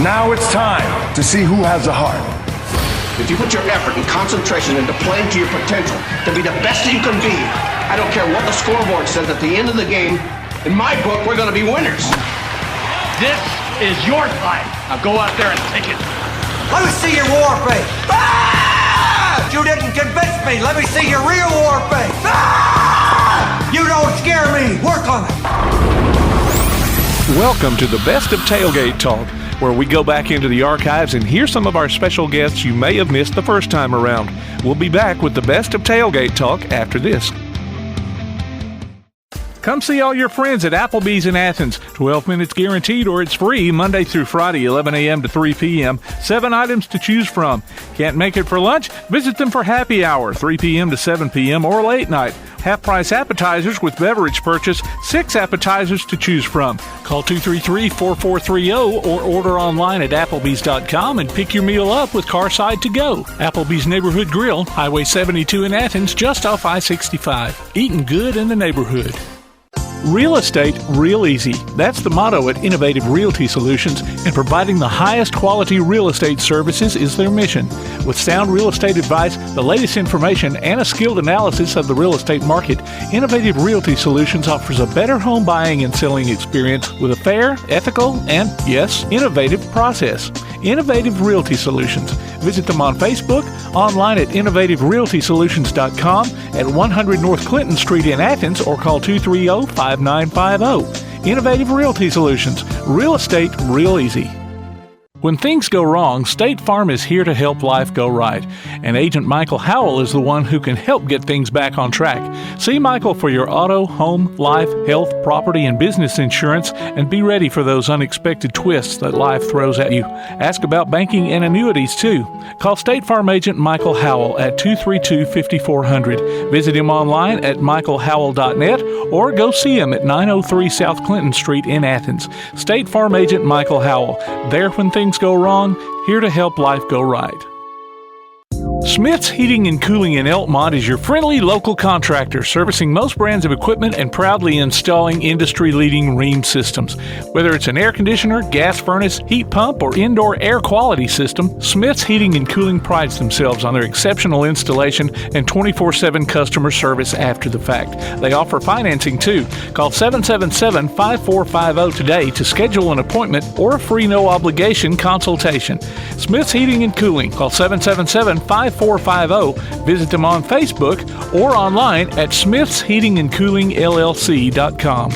Now it's time to see who has the heart. If you put your effort and concentration into playing to your potential, to be the best that you can be, I don't care what the scoreboard says at the end of the game, in my book, we're going to be winners. This is your time. Now go out there and take it. Let me see your war face. Ah! You didn't convince me. Let me see your real war face. Ah! You don't scare me. Work on it. Welcome to the Best of Tailgate Talk, where we go back into the archives and hear some of our special guests you may have missed the first time around. We'll be back with the Best of Tailgate Talk after this. Come see all your friends at Applebee's in Athens. 12 minutes guaranteed or it's free Monday through Friday, 11 a.m. to 3 p.m. 7 items to choose from. Can't make it for lunch? Visit them for happy hour, 3 p.m. to 7 p.m. or late night. Half-price appetizers with beverage purchase, 6 appetizers to choose from. Call 233-4430 or order online at Applebee's.com and pick your meal up with Carside to go. Applebee's Neighborhood Grill, Highway 72 in Athens, just off I-65. Eating good in the neighborhood. Real estate, real easy. That's the motto at Innovative Realty Solutions, and providing the highest quality real estate services is their mission. With sound real estate advice, the latest information, and a skilled analysis of the real estate market, Innovative Realty Solutions offers a better home buying and selling experience with a fair, ethical, and, yes, innovative process. Innovative Realty Solutions. Visit them on Facebook, online at innovativerealtysolutions.com, at 100 North Clinton Street in Athens, or call 230-5950. Innovative Realty Solutions. Real estate, real easy. When things go wrong, State Farm is here to help life go right. And Agent Michael Howell is the one who can help get things back on track. See Michael for your auto, home, life, health, property, and business insurance, and be ready for those unexpected twists that life throws at you. Ask about banking and annuities, too. Call State Farm Agent Michael Howell at 232-5400. Visit him online at michaelhowell.net or go see him at 903 South Clinton Street in Athens. State Farm Agent Michael Howell. There when things go wrong, here to help life go right. Smith's Heating and Cooling in Elkmont is your friendly local contractor, servicing most brands of equipment and proudly installing industry-leading Rheem systems. Whether it's an air conditioner, gas furnace, heat pump, or indoor air quality system, Smith's Heating and Cooling prides themselves on their exceptional installation and 24/7 customer service after the fact. They offer financing too. Call 777-5450 today to schedule an appointment or a free no-obligation consultation. Smith's Heating and Cooling. Call 777-5450. Visit them on Facebook or online at smithsheatingandcoolingllc.com.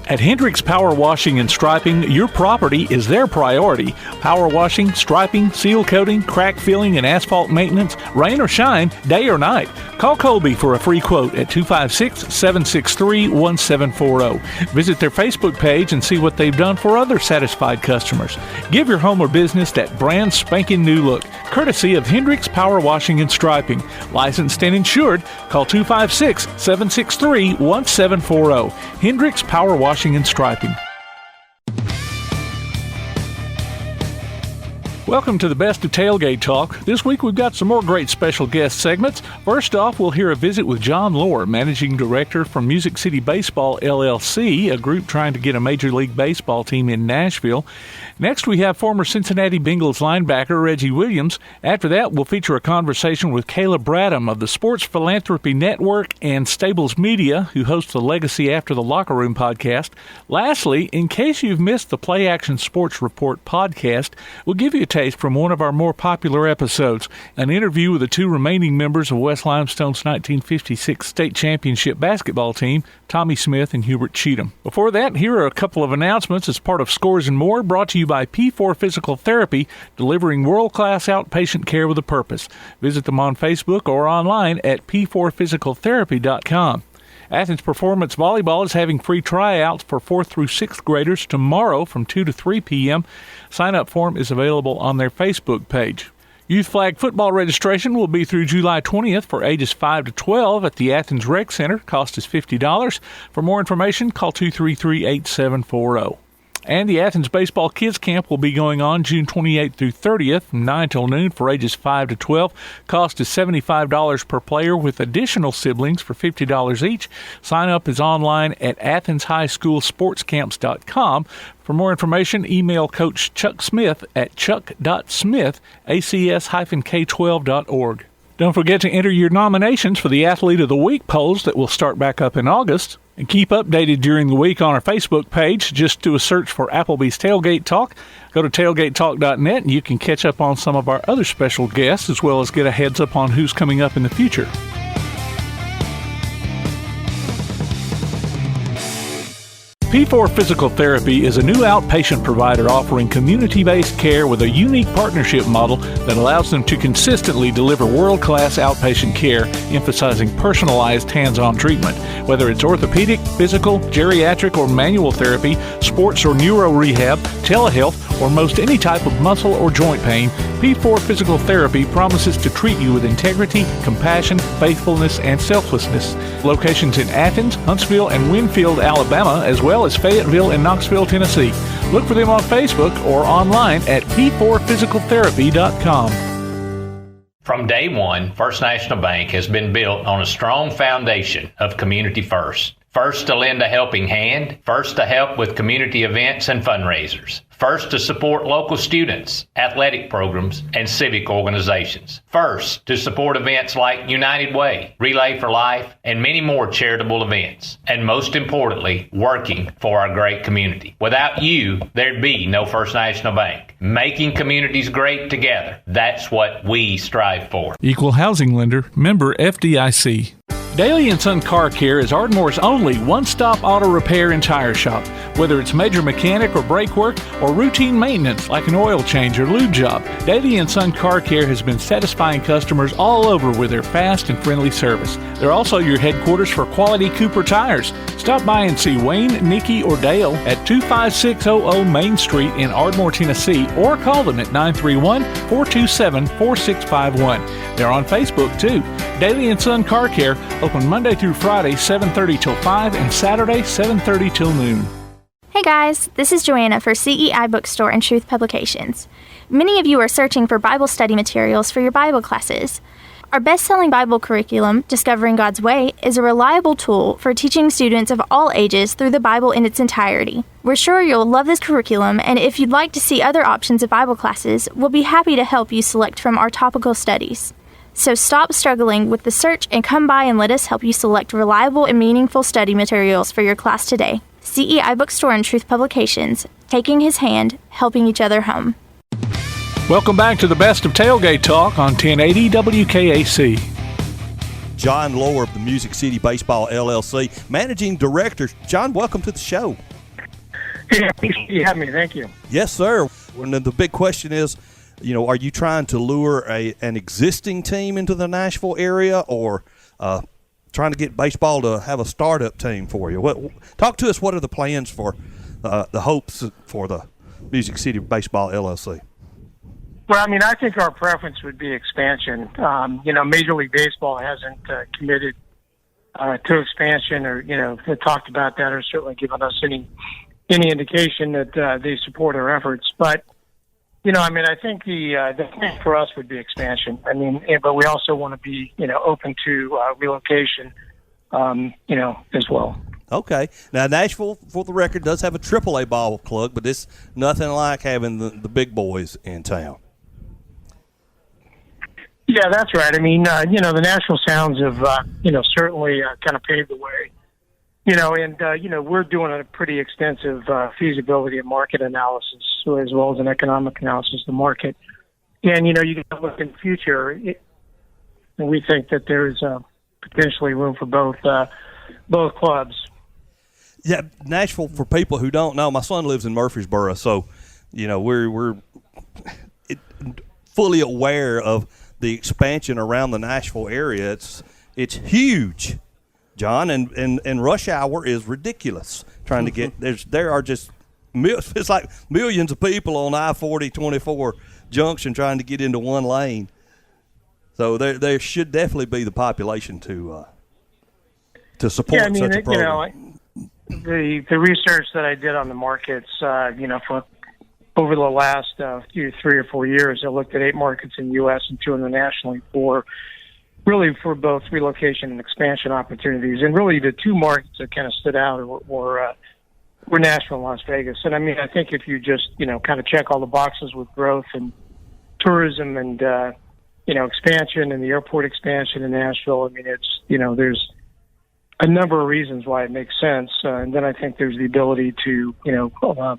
At Hendricks Power Washing and Striping, your property is their priority. Power washing, striping, seal coating, crack filling, and asphalt maintenance, rain or shine, day or night. Call Colby for a free quote at 256-763-1740. Visit their Facebook page and see what they've done for other satisfied customers. Give your home or business that brand spanking new look, courtesy of Hendricks Power Washing and Striping. Licensed and insured. Call 256-763-1740. Hendricks Power Washing and Striping. Welcome to the Best of Tailgate Talk. This week we've got some more great special guest segments. First off, we'll hear a visit with John Loar, Managing Director from Music City Baseball, LLC, a group trying to get a Major League Baseball team in Nashville. Next, we have former Cincinnati Bengals linebacker Reggie Williams. After that, we'll feature a conversation with Kayla Bradham of the Sports Philanthropy Network and Stables Media, who hosts the Legacy After the Locker Room podcast. Lastly, in case you've missed the Play Action Sports Report podcast, we'll give you a taste from one of our more popular episodes, an interview with the two remaining members of West Limestone's 1956 state championship basketball team, Tommie Smith and Hubert Chittam. Before that, here are a couple of announcements as part of Scores and More, brought to you by P4 Physical Therapy, delivering world-class outpatient care with a purpose. Visit them on Facebook or online at p4physicaltherapy.com. Athens Performance Volleyball is having free tryouts for 4th through 6th graders tomorrow from 2 to 3 p.m. Sign-up form is available on their Facebook page. Youth Flag football registration will be through July 20th for ages 5 to 12 at the Athens Rec Center. Cost is $50. For more information, call 233-8740. And the Athens Baseball Kids Camp will be going on June 28th through 30th, 9 till noon for ages 5 to 12. Cost is $75 per player with additional siblings for $50 each. Sign up is online at athenshighschoolsportscamps.com. For more information, email Coach Chuck Smith at chuck.smith@acs-k12.org. Don't forget to enter your nominations for the Athlete of the Week polls that will start back up in August. And keep updated during the week on our Facebook page. Just do a search for Applebee's Tailgate Talk. Go to tailgatetalk.net and you can catch up on some of our other special guests as well as get a heads up on who's coming up in the future. P4 Physical Therapy is a new outpatient provider offering community-based care with a unique partnership model that allows them to consistently deliver world-class outpatient care, emphasizing personalized hands-on treatment. Whether it's orthopedic, physical, geriatric, or manual therapy, sports or neuro rehab, telehealth, or most any type of muscle or joint pain, P4 Physical Therapy promises to treat you with integrity, compassion, faithfulness, and selflessness. Locations in Athens, Huntsville, and Winfield, Alabama, as well as Fayetteville and Knoxville, Tennessee. Look for them on Facebook or online at p4physicaltherapy.com. From day one, First National Bank has been built on a strong foundation of community first. First to lend a helping hand, first to help with community events and fundraisers, first to support local students, athletic programs, and civic organizations, first to support events like United Way, Relay for Life, and many more charitable events, and most importantly, working for our great community. Without you, there'd be no First National Bank. Making communities great together, that's what we strive for. Equal housing lender, member FDIC. Daly & Son Car Care is Ardmore's only one-stop auto repair and tire shop. Whether it's major mechanic or brake work or routine maintenance like an oil change or lube job, Daly & Son Car Care has been satisfying customers all over with their fast and friendly service. They're also your headquarters for quality Cooper tires. Stop by and see Wayne, Nikki, or Dale at 25600 Main Street in Ardmore, Tennessee, or call them at 931-427-4651. They're on Facebook too. Daly & Son Car Care, open Monday through Friday, 7:30 till 5, and Saturday, 7:30 till noon. Hey guys, this is Joanna for CEI Bookstore and Truth Publications. Many of you are searching for Bible study materials for your Bible classes. Our best-selling Bible curriculum, Discovering God's Way, is a reliable tool for teaching students of all ages through the Bible in its entirety. We're sure you'll love this curriculum, and if you'd like to see other options of Bible classes, we'll be happy to help you select from our topical studies. So stop struggling with the search and come by and let us help you select reliable and meaningful study materials for your class today. CEI Bookstore and Truth Publications, taking his hand, helping each other home. Welcome back to the Best of Tailgate Talk on 1080 WKAC. John Loar of the Music City Baseball LLC, Managing Director. John, welcome to the show. Yeah, you have me. Thank you. Yes, sir. And the big question is, are you trying to lure an existing team into the Nashville area, or trying to get baseball to have a startup team for you? Talk to us. What are the plans for the hopes for the Music City Baseball LLC? Well, I think our preference would be expansion. Major League Baseball hasn't committed to expansion, or talked about that, or certainly given us any indication that they support our efforts. But I think the thing for us would be expansion. But we also want to be, open to relocation, as well. Okay. Now, Nashville, for the record, does have a AAA ball club, but it's nothing like having the big boys in town. Yeah, that's right. The Nashville Sounds have, certainly kind of paved the way. We're doing a pretty extensive feasibility and market analysis, as well as an economic analysis of the market. And, you can look in the future, and we think that there's potentially room for both clubs. Yeah, Nashville, for people who don't know, my son lives in Murfreesboro, so, we're fully aware of the expansion around the Nashville area. It's huge, John, and rush hour is ridiculous. Trying to get there are just it's like millions of people on I-40-24 junction trying to get into one lane. So there should definitely be the population to support such a program. the research that I did on the markets, for over the last 3 or 4 years, I looked at 8 markets in the U.S. and 2 internationally for both relocation and expansion opportunities. And really the 2 markets that kind of stood out were Nashville and Las Vegas. And I mean, I think if you just, kind of check all the boxes with growth and tourism and, expansion and the airport expansion in Nashville, I mean, it's, there's a number of reasons why it makes sense. And then I think there's the ability to,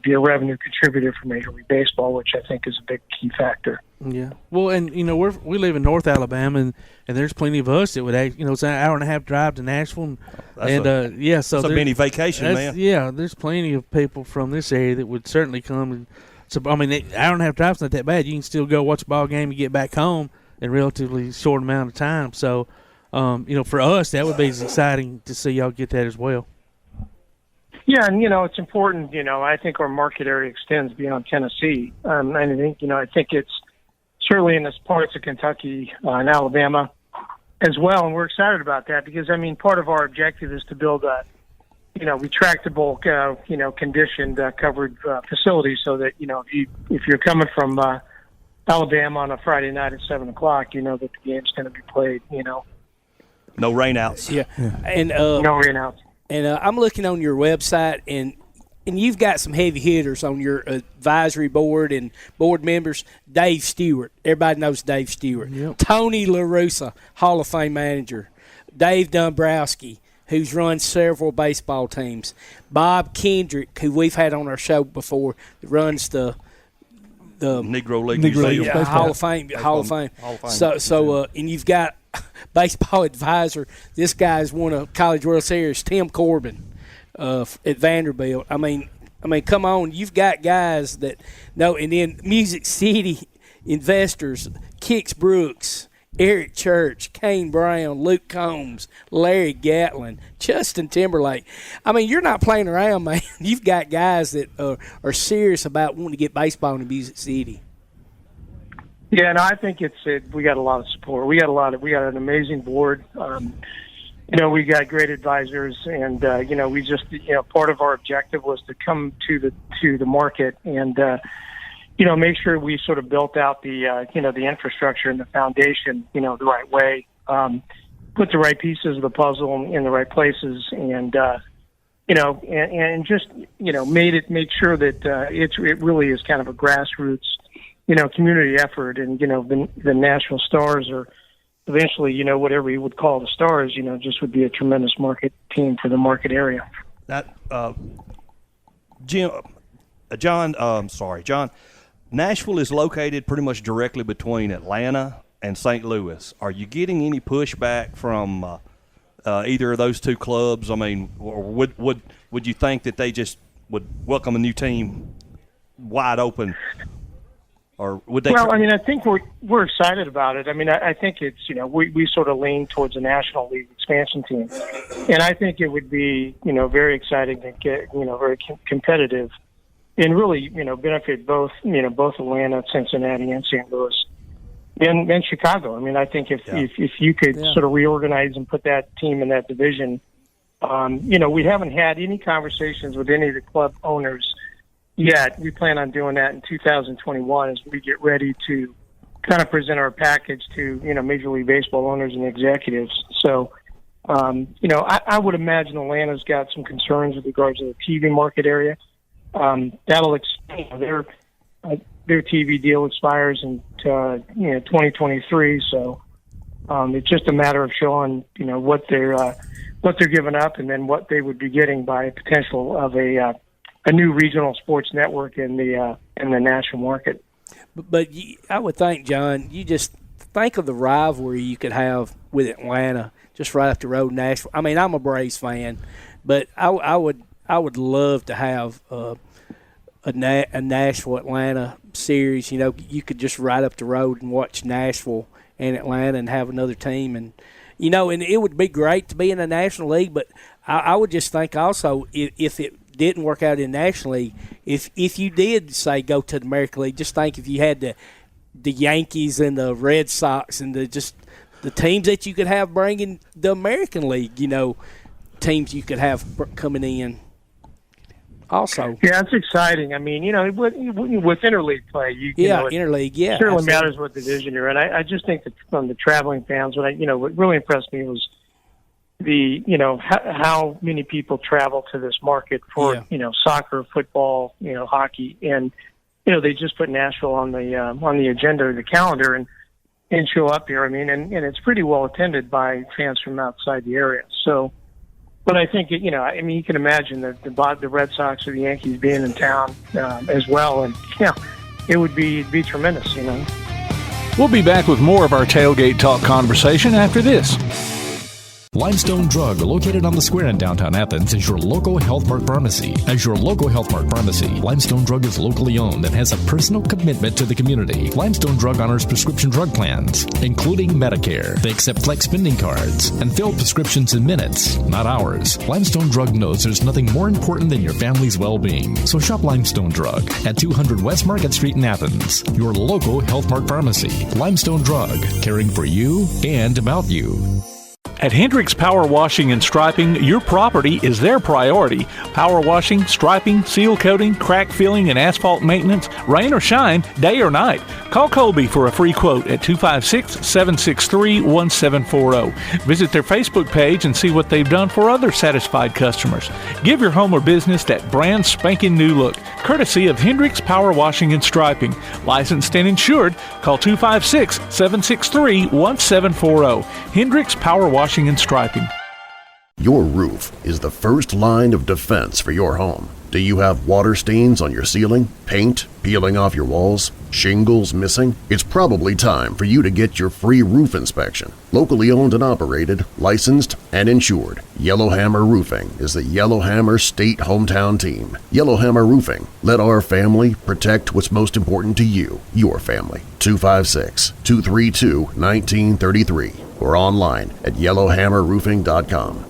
be a revenue contributor for Major League Baseball, which I think is a big key factor. Yeah. Well, and, we live in North Alabama, and there's plenty of us that would, it's an hour and a half drive to Nashville. So it's a mini vacation, man. Yeah, there's plenty of people from this area that would certainly come. And so, I mean, an hour and a half drive's not that bad. You can still go watch a ball game and get back home in a relatively short amount of time. So, for us, that would be exciting to see y'all get that as well. Yeah, and, it's important, I think our market area extends beyond Tennessee. And I think it's certainly in the parts of Kentucky and Alabama as well. And we're excited about that because, I mean, part of our objective is to build a, retractable, conditioned, covered facility so that, if you're coming from Alabama on a Friday night at 7 o'clock, that the game's going to be played, No rainouts. Yeah. And no rainouts. And I'm looking on your website, and you've got some heavy hitters on your advisory board and board members. Dave Stewart. Everybody knows Dave Stewart. Yep. Tony La Russa, Hall of Fame manager. Dave Dombrowski, who's run several baseball teams. Bob Kendrick, who we've had on our show before, that runs the Negro League Hall of Fame. Hall of Fame. So and you've got baseball advisor. This guy's won a College World Series. Tim Corbin at Vanderbilt. I mean, come on. You've got guys that know. And then Music City investors: Kix Brooks, Eric Church, Kane Brown, Luke Combs, Larry Gatlin, Justin Timberlake. I mean, you're not playing around, man. You've got guys that are serious about wanting to get baseball into Music City. Yeah, no, I think we got a lot of support. We got an amazing board. We got great advisors, and we just part of our objective was to come to the market and make sure we sort of built out the the infrastructure and the foundation the right way, put the right pieces of the puzzle in the right places, and just make sure that it really is kind of a grassroots community effort, and the National Stars, or eventually whatever you would call the Stars, just would be a tremendous market team for the market area. That John. Nashville is located pretty much directly between Atlanta and St. Louis. Are you getting any pushback from either of those two clubs? I mean, or would you think that they just would welcome a new team wide open? Or would they? Well, I mean, I think we're excited about it. I mean, I think it's we sort of lean towards a National League expansion team, and I think it would be very exciting to get very competitive, and really benefit both Atlanta, Cincinnati, and St. Louis, and Chicago. I mean, I think if you could sort of reorganize and put that team in that division, we haven't had any conversations with any of the club owners. Yeah, we plan on doing that in 2021 as we get ready to kind of present our package to, Major League Baseball owners and executives. So, I would imagine Atlanta's got some concerns with regards to the TV market area. That'll their TV deal expires in 2023. So, it's just a matter of showing, what they're giving up, and then what they would be getting by potential of a new regional sports network in the national market. But I would think, John, you just think of the rivalry you could have with Atlanta, just right up the road, Nashville. I mean, I'm a Braves fan, but I would love to have a Nashville Atlanta series. You could just right up the road and watch Nashville and Atlanta and have another team, and and it would be great to be in the National League. But I would just think also if it didn't work out in the National League, if you did say go to the American League, just think if you had the Yankees and the Red Sox and the teams that you could have bringing the American League, teams you could have coming in. also. Yeah, it's exciting. I mean, with interleague play, interleague, yeah, it certainly absolutely. matters what division you're in. I just think that from the traveling fans, what really impressed me was how many people travel to this market for soccer, football, hockey, and they just put Nashville on the agenda or the calendar and show up here. I mean, and it's pretty well attended by fans from outside the area. So, but I think you can imagine that the Red Sox or the Yankees being in town as well, and it would be tremendous. We'll be back with more of our Tailgate Talk conversation after this. Limestone Drug, located on the square in downtown Athens, is your local Health Mart pharmacy. As your local Health Mart pharmacy, Limestone Drug is locally owned and has a personal commitment to the community. Limestone Drug honors prescription drug plans, including Medicare. They accept flex spending cards and fill prescriptions in minutes, not hours. Limestone Drug knows there's nothing more important than your family's well-being. So shop Limestone Drug at 200 West Market Street in Athens, your local Health Mart pharmacy. Limestone Drug, caring for you and about you. At Hendricks Power Washing and Striping, your property is their priority. Power washing, striping, seal coating, crack filling, and asphalt maintenance, rain or shine, day or night. Call Colby for a free quote at 256-763-1740. Visit their Facebook page and see what they've done for other satisfied customers. Give your home or business that brand spanking new look, courtesy of Hendricks Power Washing and Striping. Licensed and insured. Call 256-763-1740. Hendricks Power Washing and Striping. Your roof is the first line of defense for your home. Do you have water stains on your ceiling, paint peeling off your walls, shingles missing? It's probably time for you to get your free roof inspection. Locally owned and operated, licensed, and insured, Yellowhammer Roofing is the Yellowhammer State Hometown Team. Yellowhammer Roofing. Let our family protect what's most important to you, your family. 256-232-1933 or online at yellowhammerroofing.com.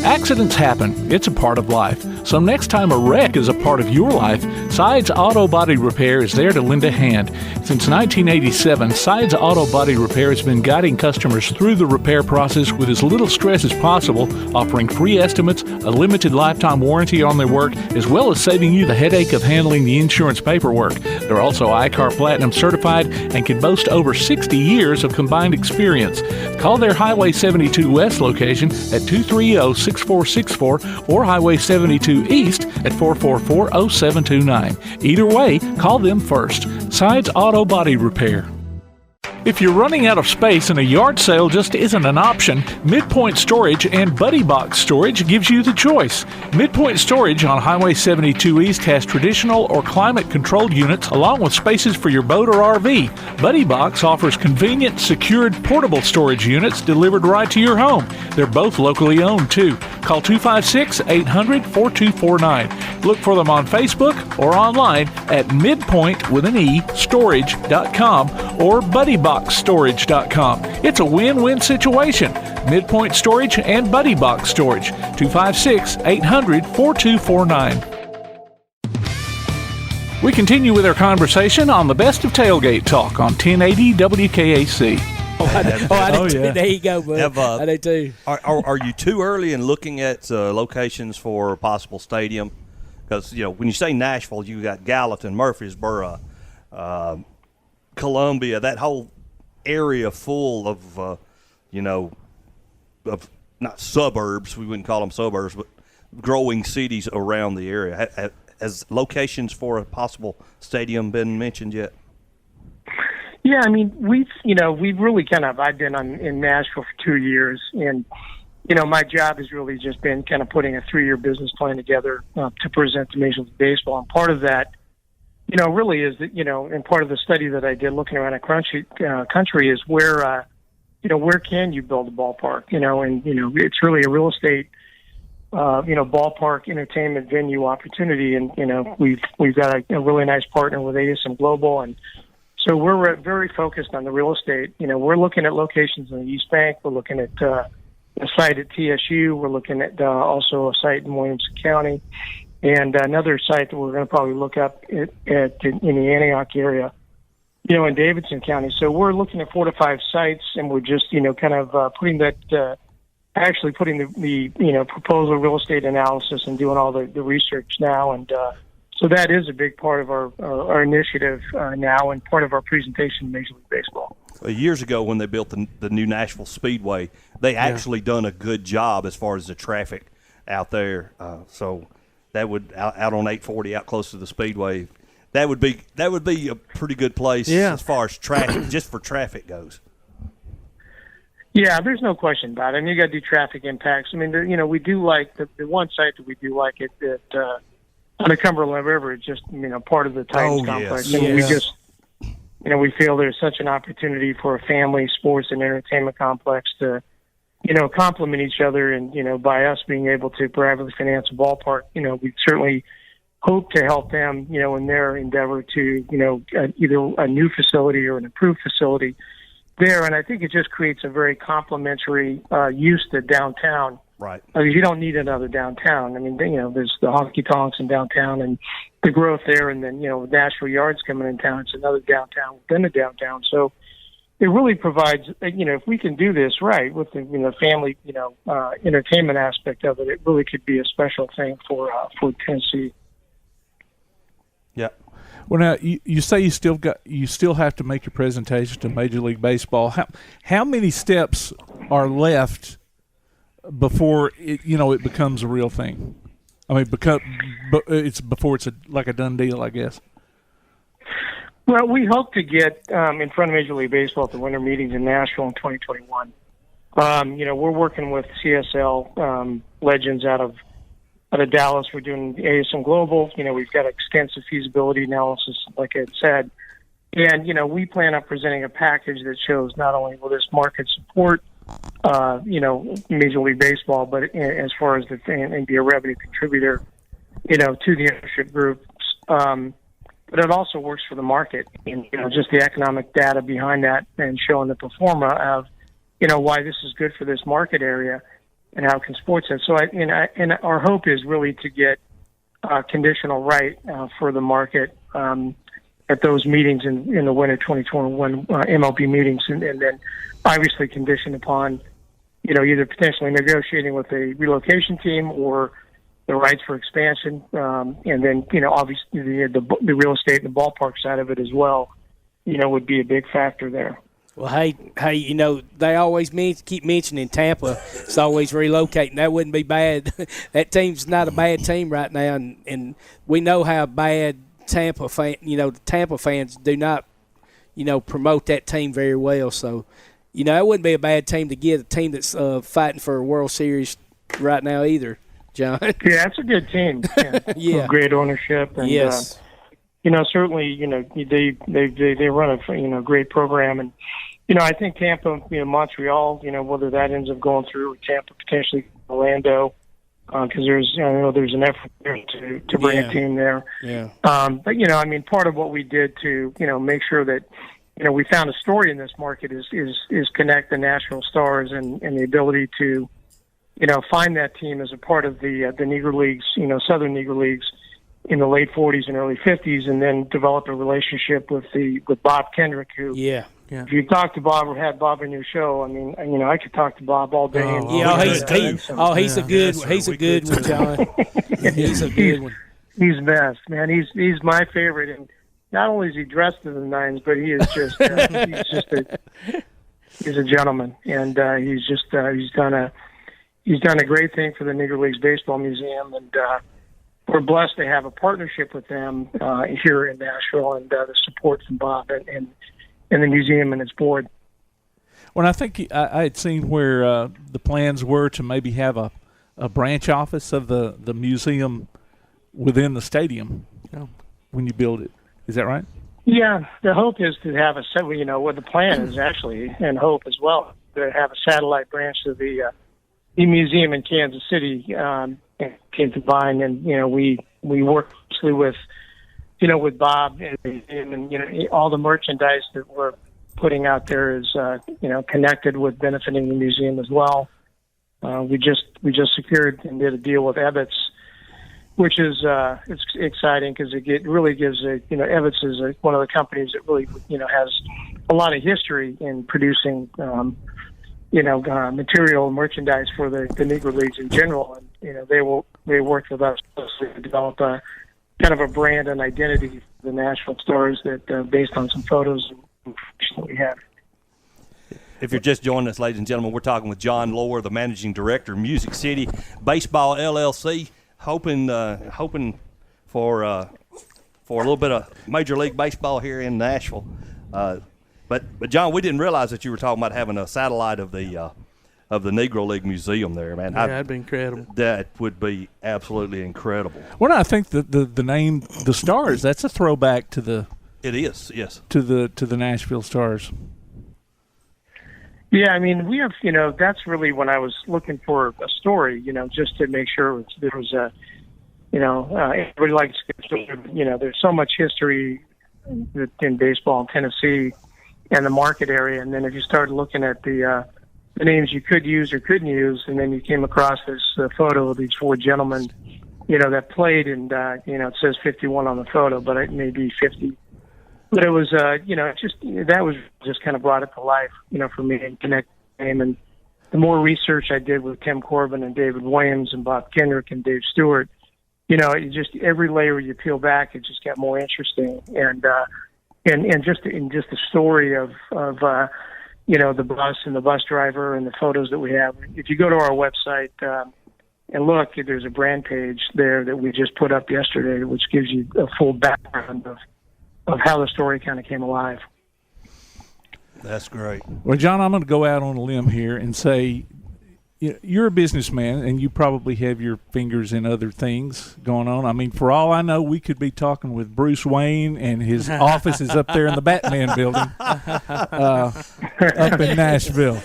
Accidents happen. It's a part of life. So next time a wreck is a part of your life, Sides Auto Body Repair is there to lend a hand. Since 1987, Sides Auto Body Repair has been guiding customers through the repair process with as little stress as possible, offering free estimates, a limited lifetime warranty on their work, as well as saving you the headache of handling the insurance paperwork. They're also ICAR Platinum certified and can boast over 60 years of combined experience. Call their Highway 72 West location at 230-6464 or Highway 72 East at 444-0729. Either way, call them first. Sides Auto Body Repair. If you're running out of space and a yard sale just isn't an option, Midpoint Storage and Buddy Box Storage gives you the choice. Midpoint Storage on Highway 72 East has traditional or climate-controlled units along with spaces for your boat or RV. Buddy Box offers convenient, secured, portable storage units delivered right to your home. They're both locally owned, too. Call 256-800-4249. Look for them on Facebook or online at midpoint.storage.com or buddyboxstorage.com. It's a win-win situation. Midpoint Storage and Buddy Box Storage. 256-800-4249. We continue with our conversation on the best of Tailgate Talk on 1080 WKAC. There you go, bud. I do too. Are you too early in looking at locations for a possible stadium? Because when you say Nashville, you got Gallatin, Murfreesboro, Columbia, that whole area full of of not suburbs. We wouldn't call them suburbs, but growing cities around the area. Has locations for a possible stadium been mentioned yet? Yeah, I mean, we've really I've been in Nashville for 2 years, and, my job has really just been kind of putting a 3-year business plan together to present to Major League Baseball. And part of that, really is that, and part of the study that I did looking around the country is where, where can you build a ballpark, and, it's really a real estate, ballpark entertainment venue opportunity. And, we've got a really nice partner with ASM Global, and so we're very focused on the real estate. We're looking at locations in the East Bank. We're looking at a site at TSU. We're looking at also a site in Williamson County, and another site that we're going to probably look up in the Antioch area, in Davidson County. So we're looking at 4 to 5 sites, and we're just, putting that actually putting the proposal real estate analysis and doing all the research now. And so that is a big part of our initiative now and part of our presentation in Major League Baseball. Years ago when they built the new Nashville Speedway, they actually done a good job as far as the traffic out there. So that would out on 840 out close to the Speedway, that would be a pretty good place as far as traffic, just for traffic goes. Yeah, there's no question about it. I mean, you got to do traffic impacts. I mean, we do like the one site that we do like it that on the Cumberland River. It's just part of the Titans complex. Yes. And we just we feel there's such an opportunity for a family sports and entertainment complex to complement each other. And by us being able to privately finance a ballpark, we certainly hope to help them in their endeavor to either a new facility or an improved facility there. And I think it just creates a very complementary use to downtown. Right. You don't need another downtown. I mean, there's the honky tonks in downtown and the growth there, and then Nashville Yards coming in town. It's another downtown within the downtown. So it really provides. If we can do this right with the family entertainment aspect of it, it really could be a special thing for Tennessee. Yeah. Well, now you say you still have to make your presentation to Major League Baseball. How many steps are left before it becomes a real thing? I mean, it's before it's like a done deal, I guess. Well, we hope to get in front of Major League Baseball at the winter meetings in Nashville in 2021. We're working with CSL legends out of Dallas. We're doing ASM Global. We've got extensive feasibility analysis, like I said. And, we plan on presenting a package that shows not only will this market support, Major League Baseball, but as far as and be a revenue contributor, to the ownership groups. But it also works for the market and, just the economic data behind that and showing the pro forma of, why this is good for this market area and how it can support it. So, and our hope is really to get conditional right for the market at those meetings in the winter 2021 MLB meetings, and then obviously conditioned upon, either potentially negotiating with a relocation team or the rights for expansion, and then, obviously the real estate and the ballpark side of it as well, would be a big factor there. Well, hey, they always keep mentioning Tampa. It's always relocating. That wouldn't be bad. That team's not a bad team right now, and we know how bad Tampa the Tampa fans do not, promote that team very well. So, it wouldn't be a bad team to get, a team that's fighting for a World Series right now either, John. Yeah, it's a good team. Yeah. Great ownership. And, yes. Certainly, they run a great program. And, I think Tampa, Montreal, whether that ends up going through, or Tampa potentially Orlando, because there's an effort there to bring a team there. Yeah. But part of what we did to make sure that we found a story in this market is connect the Nashville Stars and the ability to find that team as a part of the Negro Leagues, Southern Negro Leagues in the late 40s and early 50s, and then develop a relationship with Bob Kendrick, who. Yeah. If you talk to Bob or had Bob in your show, I could talk to Bob all day. He's a good one, John. He's a good one. He's best, man. He's my favorite, and not only is he dressed in the nines, but he is just he's a gentleman, and he's done a great thing for the Negro Leagues Baseball Museum, and we're blessed to have a partnership with them here in Nashville, and the support from Bob and the museum and its board. Well, I think I had seen where the plans were to maybe have a branch office of the museum within the stadium when you build it. Is that right? Yeah, the hope is to have what the plan is actually, and hope as well, to have a satellite branch of the museum in Kansas City, came to mind, and we work closely with Bob and all the merchandise that we're putting out there is connected with benefiting the museum as well. We just secured and did a deal with Ebbets, which is it's exciting because it really gives Ebbets is one of the companies that really has a lot of history in producing material and merchandise for the Negro Leagues in general. And, they worked with us to develop a kind of a brand and identity for the Nashville Stars that based on some photos that we have. If you're just joining us, ladies and gentlemen, we're talking with John Loar, the managing director of Music City Baseball LLC, hoping for a little bit of Major League Baseball here in Nashville. But John, we didn't realize that you were talking about having a satellite of the Negro League Museum there, man. Yeah, that'd be incredible. That would be absolutely incredible. Well, I think the name the Stars, that's a throwback to the. It is, yes. To the Nashville Stars. Yeah, I mean, we have, that's really when I was looking for a story, just to make sure there was a, everybody likes, there's so much history in baseball in Tennessee and the market area. And then if you started looking at the names you could use or couldn't use, and then you came across this photo of these four gentlemen, that played, and, it says 51 on the photo, but it may be 50. But it was, that was just kind of brought it to life, for me and connect name. And the more research I did with Tim Corbin and David Williams and Bob Kendrick and Dave Stewart, it just every layer you peel back, it just got more interesting. And just the story of the bus and the bus driver and the photos that we have. If you go to our website and look, there's a brand page there that we just put up yesterday, which gives you a full background of how the story kind of came alive. That's great. Well, John, I'm going to go out on a limb here and say you're a businessman, and you probably have your fingers in other things going on. I mean, for all I know, we could be talking with Bruce Wayne, and his office is up there in the Batman building up in Nashville.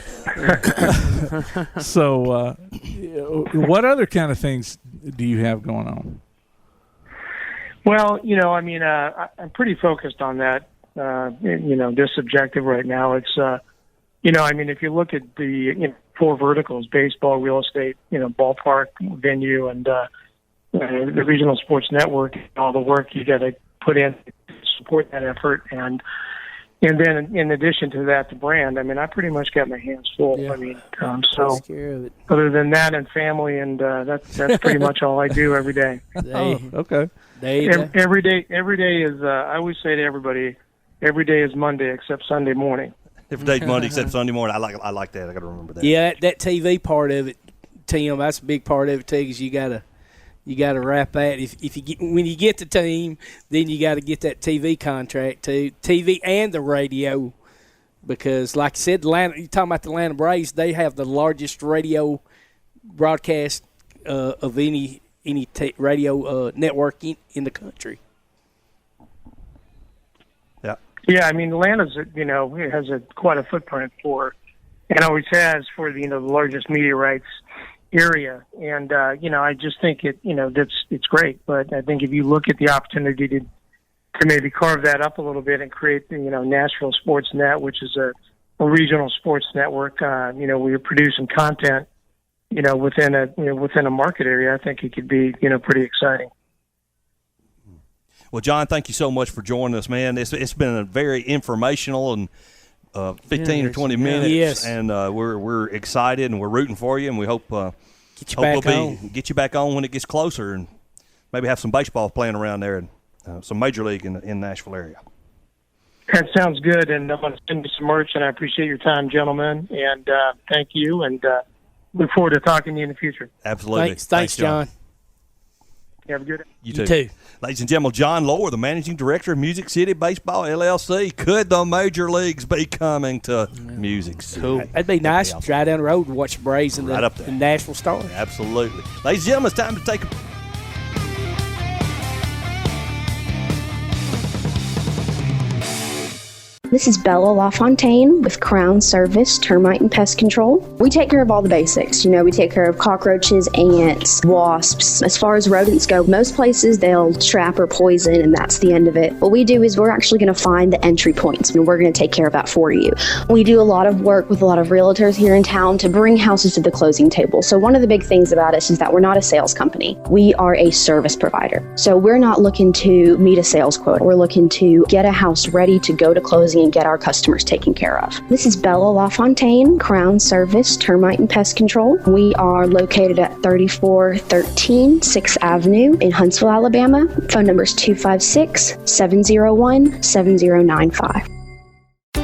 So what other kind of things do you have going on? Well, I'm pretty focused on that, this objective right now. It's, if you look at the 4 verticals, baseball, real estate, ballpark, venue, and the regional sports network, all the work you got to put in to support that effort. And then in addition to that, the brand, I pretty much got my hands full. Yeah. So other than that and family, and that's pretty much all I do every day. Okay. Every day is, I always say to everybody, every day is Monday except Sunday morning. Every day's Monday except Sunday morning. I like that. I got to remember that. Yeah, that TV part of it, Tim, that's a big part of it too, because you gotta wrap that. When you get the team, then you got to get that TV contract too, TV and the radio, because like I said, you're talking about the Atlanta Braves, they have the largest radio broadcast of any radio network in the country. Yeah, Atlanta's, has quite a footprint and always has for the largest media rights area. And, I just think it's great. But I think if you look at the opportunity to maybe carve that up a little bit and create the, Nashville Sports Net, which is a regional sports network, we're producing content, within a market area, I think it could be, pretty exciting. Well, John, thank you so much for joining us, man. It's been a very informational and 15 or 20 minutes, yes. And we're excited and we're rooting for you, and we hope get you back on when it gets closer, and maybe have some baseball playing around there and some major league in Nashville area. That sounds good, and I'm going to send you some merch, and I appreciate your time, gentlemen, and thank you, and look forward to talking to you in the future. Absolutely. Thanks, John. Have a good day. You too. Ladies and gentlemen, John Loar, the managing director of Music City Baseball LLC. Could the major leagues be coming to Music City? Cool. That'd be nice to drive down the road and watch the Braves and the Nashville Stars. Absolutely. Ladies and gentlemen, it's time to take a This is Bella LaFontaine with Crown Service Termite and Pest Control. We take care of all the basics. We take care of cockroaches, ants, wasps. As far as rodents go, most places they'll trap or poison, and that's the end of it. What we do is we're actually going to find the entry points, and we're going to take care of that for you. We do a lot of work with a lot of realtors here in town to bring houses to the closing table. So one of the big things about us is that we're not a sales company. We are a service provider. So we're not looking to meet a sales quota. We're looking to get a house ready to go to closing busy and get our customers taken care of. This is Bella LaFontaine, Crown Service Termite and Pest Control. We are located at 3413 6th Avenue in Huntsville, Alabama. Phone number is 256-701-7095.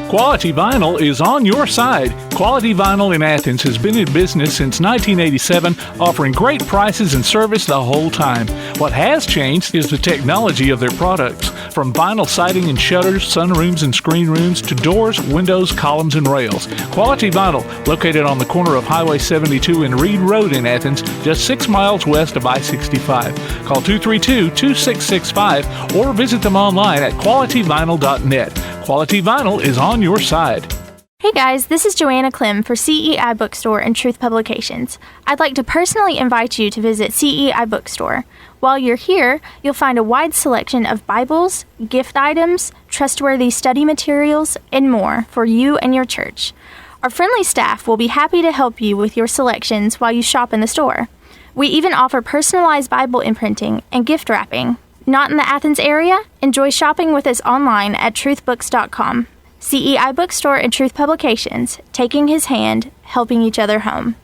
Quality Vinyl is on your side. Quality Vinyl in Athens has been in business since 1987, offering great prices and service the whole time. What has changed is the technology of their products. From vinyl siding and shutters, sunrooms and screen rooms, to doors, windows, columns, and rails. Quality Vinyl, located on the corner of Highway 72 and Reed Road in Athens, just 6 miles west of I-65. Call 232-2665 or visit them online at qualityvinyl.net. Quality Vinyl is on your side. Hey guys, this is Joanna Clem for CEI Bookstore and Truth Publications. I'd like to personally invite you to visit CEI Bookstore. While you're here, you'll find a wide selection of Bibles, gift items, trustworthy study materials, and more for you and your church. Our friendly staff will be happy to help you with your selections while you shop in the store. We even offer personalized Bible imprinting and gift wrapping. Not in the Athens area? Enjoy shopping with us online at truthbooks.com. CEI Bookstore and Truth Publications, taking his hand, helping each other home.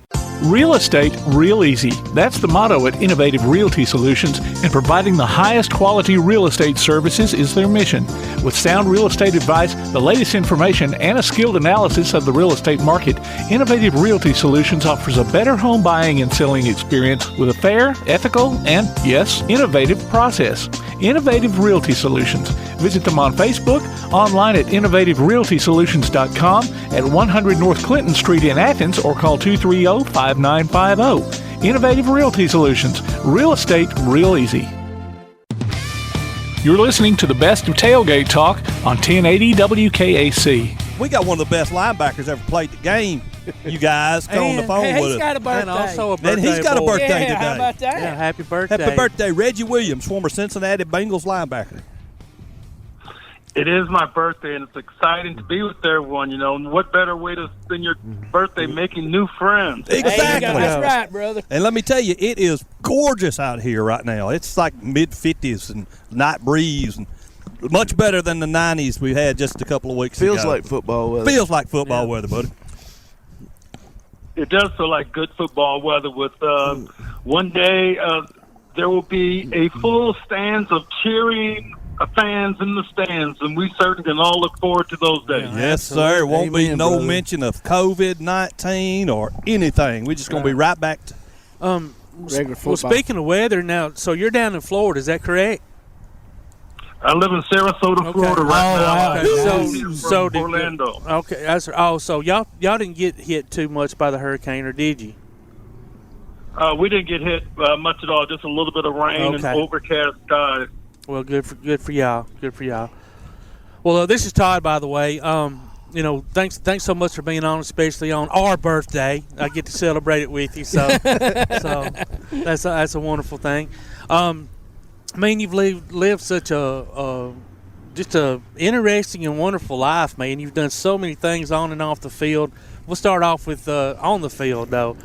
Real estate real easy. That's the motto at Innovative Realty Solutions, and providing the highest quality real estate services is their mission. With sound real estate advice, the latest information, and a skilled analysis of the real estate market, Innovative Realty Solutions offers a better home buying and selling experience with a fair, ethical, and, yes, innovative process. Innovative Realty Solutions. Visit them on Facebook, online at innovativerealtysolutions.com, at 100 North Clinton Street in Athens, or call 230-5950. Innovative Realty Solutions. Real estate real easy. You're listening to the best of Tailgate Talk on 1080 WKAC. We got one of the best linebackers ever played the game. You guys come on the phone with us. He's got a birthday. And also a birthday. And he's got a birthday today. How about that? Yeah, happy birthday. Happy birthday, Reggie Williams, former Cincinnati Bengals linebacker. It is my birthday, and it's exciting to be with everyone. You know, and what better way to spend your birthday making new friends? Exactly. That's right, brother. And let me tell you, it is gorgeous out here right now. It's like mid-50s and night breeze, and much better than the 90s we had just a couple of weeks ago. Feels like football weather. Feels like football weather, buddy. It does feel like good football weather. With one day, there will be a full stands of cheering fans in the stands, and we certainly can all look forward to those days. Yes, sir. It won't be no mention of COVID-19 or anything. We're just going to be right back to regular football. Well, speaking of weather now, so you're down in Florida, is that correct? I live in Sarasota, Florida right now. Okay. So from Orlando. Okay. So y'all didn't get hit too much by the hurricane, or did you? We didn't get hit much at all. Just a little bit of rain and overcast skies. Well, good for y'all. Good for y'all. Well, this is Todd, by the way. You know, thanks so much for being on, especially on our birthday. I get to celebrate it with you, so that's a wonderful thing. I mean, you've lived such a interesting and wonderful life, man. You've done so many things on and off the field. We'll start off with on the field, though.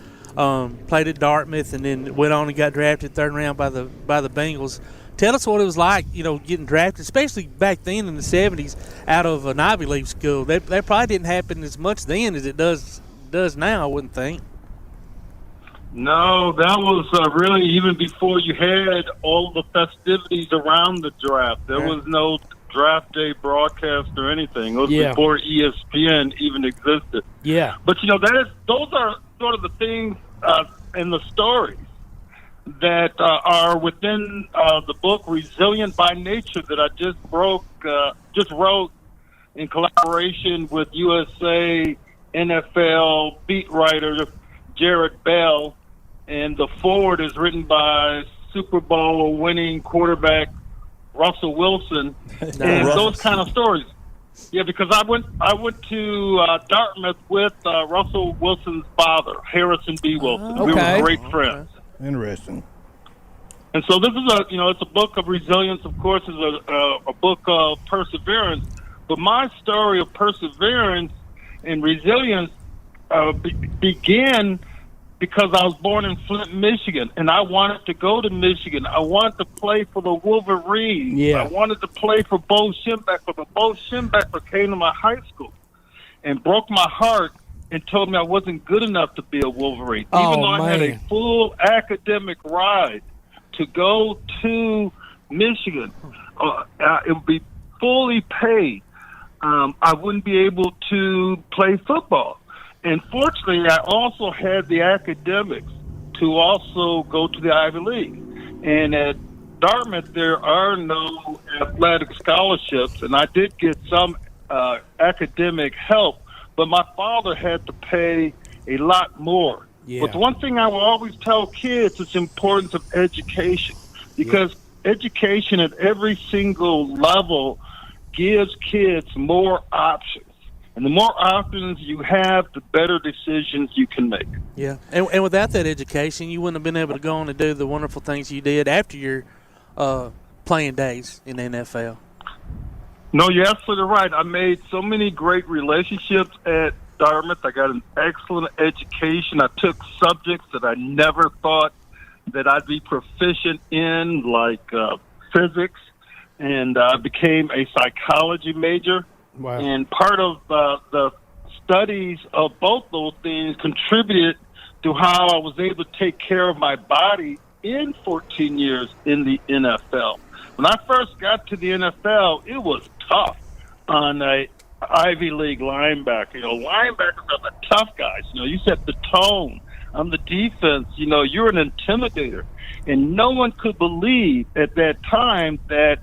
Played at Dartmouth and then went on and got drafted third round by the Bengals. Tell us what it was like, you know, getting drafted, especially back then in the 70s, out of an Ivy League school. That probably didn't happen as much then as it does now, I wouldn't think. No, that was really even before you had all the festivities around the draft. There was no draft day broadcast or anything. It was before ESPN even existed. Yeah. But, you know, those are sort of the things in the stories that are within the book Resilient by Nature that I just wrote in collaboration with USA NFL beat writer Jared Bell, and the foreword is written by Super Bowl winning quarterback Russell Wilson. And those kind of stories. Yeah, because I went to Dartmouth with Russell Wilson's father, Harrison B. Wilson. We were great friends. Interesting. And so this is it's a book of resilience. Of course, is a book of perseverance. But my story of perseverance and resilience began because I was born in Flint, Michigan, and I wanted to go to Michigan. I wanted to play for the Wolverines. Yeah. I wanted to play for Bo Schembechler, but Bo Schembechler came to my high school and broke my heart and told me I wasn't good enough to be a Wolverine. Oh, Even though I had a man. full academic ride to go to Michigan, it would be fully paid. I wouldn't be able to play football. And fortunately, I also had the academics to also go to the Ivy League. And at Dartmouth, there are no athletic scholarships, and I did get some academic help, but my father had to pay a lot more. Yeah. But the one thing I will always tell kids is the importance of education, because education at every single level gives kids more options. And the more options you have, the better decisions you can make. Yeah, and without that education, you wouldn't have been able to go on and do the wonderful things you did after your playing days in the NFL. No, you're absolutely right. I made so many great relationships at Dartmouth. I got an excellent education. I took subjects that I never thought that I'd be proficient in, like physics, and I became a psychology major. Wow. And part of the studies of both those things contributed to how I was able to take care of my body in 14 years in the NFL. When I first got to the NFL, it was tough on a Ivy League linebacker. Linebackers are the tough guys. You set the tone on the defense. You're an intimidator. And no one could believe at that time that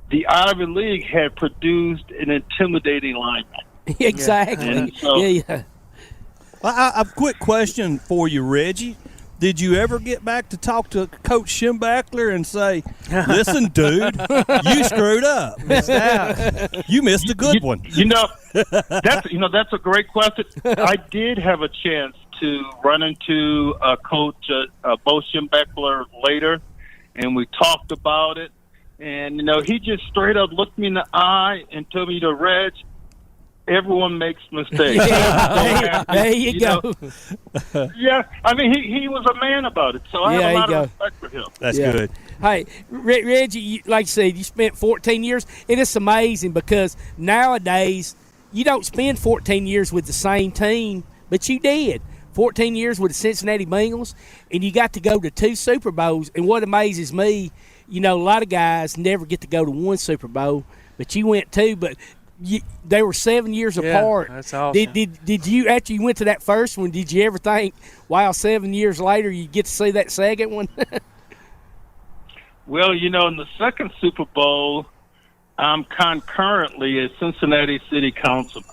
the Ivy League had produced an intimidating linebacker. Exactly. Well, a quick question for you, Reggie. Did you ever get back to talk to Coach Schembechler and say, "Listen, dude, you screwed up. You missed a good one"? That's a great question. I did have a chance to run into Coach Bo Schembechler later, and we talked about it. And, he just straight up looked me in the eye and told me, Reg, everyone makes mistakes. There you go. Yeah, I mean, he was a man about it, so I have a lot of respect for him. That's good. Hey, Reggie, like I said, you spent 14 years, and it's amazing because nowadays you don't spend 14 years with the same team, but you did. 14 years with the Cincinnati Bengals, and you got to go to 2 Super Bowls. And what amazes me, a lot of guys never get to go to 1 Super Bowl, but you went 2. But they were 7 years apart. That's awesome. Did you, after you went to that first one, did you ever think, wow, 7 years later you get to see that second one? Well, in the second Super Bowl, I'm concurrently a Cincinnati City Councilman.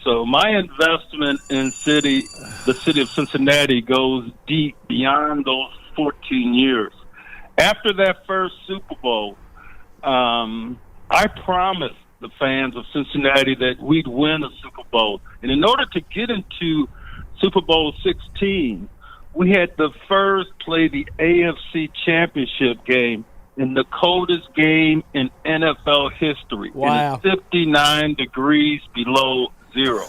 So my investment in the city of Cincinnati goes deep beyond those 14 years. After that first Super Bowl, I promised the fans of Cincinnati that we'd win a Super Bowl. And in order to get into Super Bowl 16, we had to first play the AFC Championship game in the coldest game in NFL history. Wow. And it's 59 degrees below zero.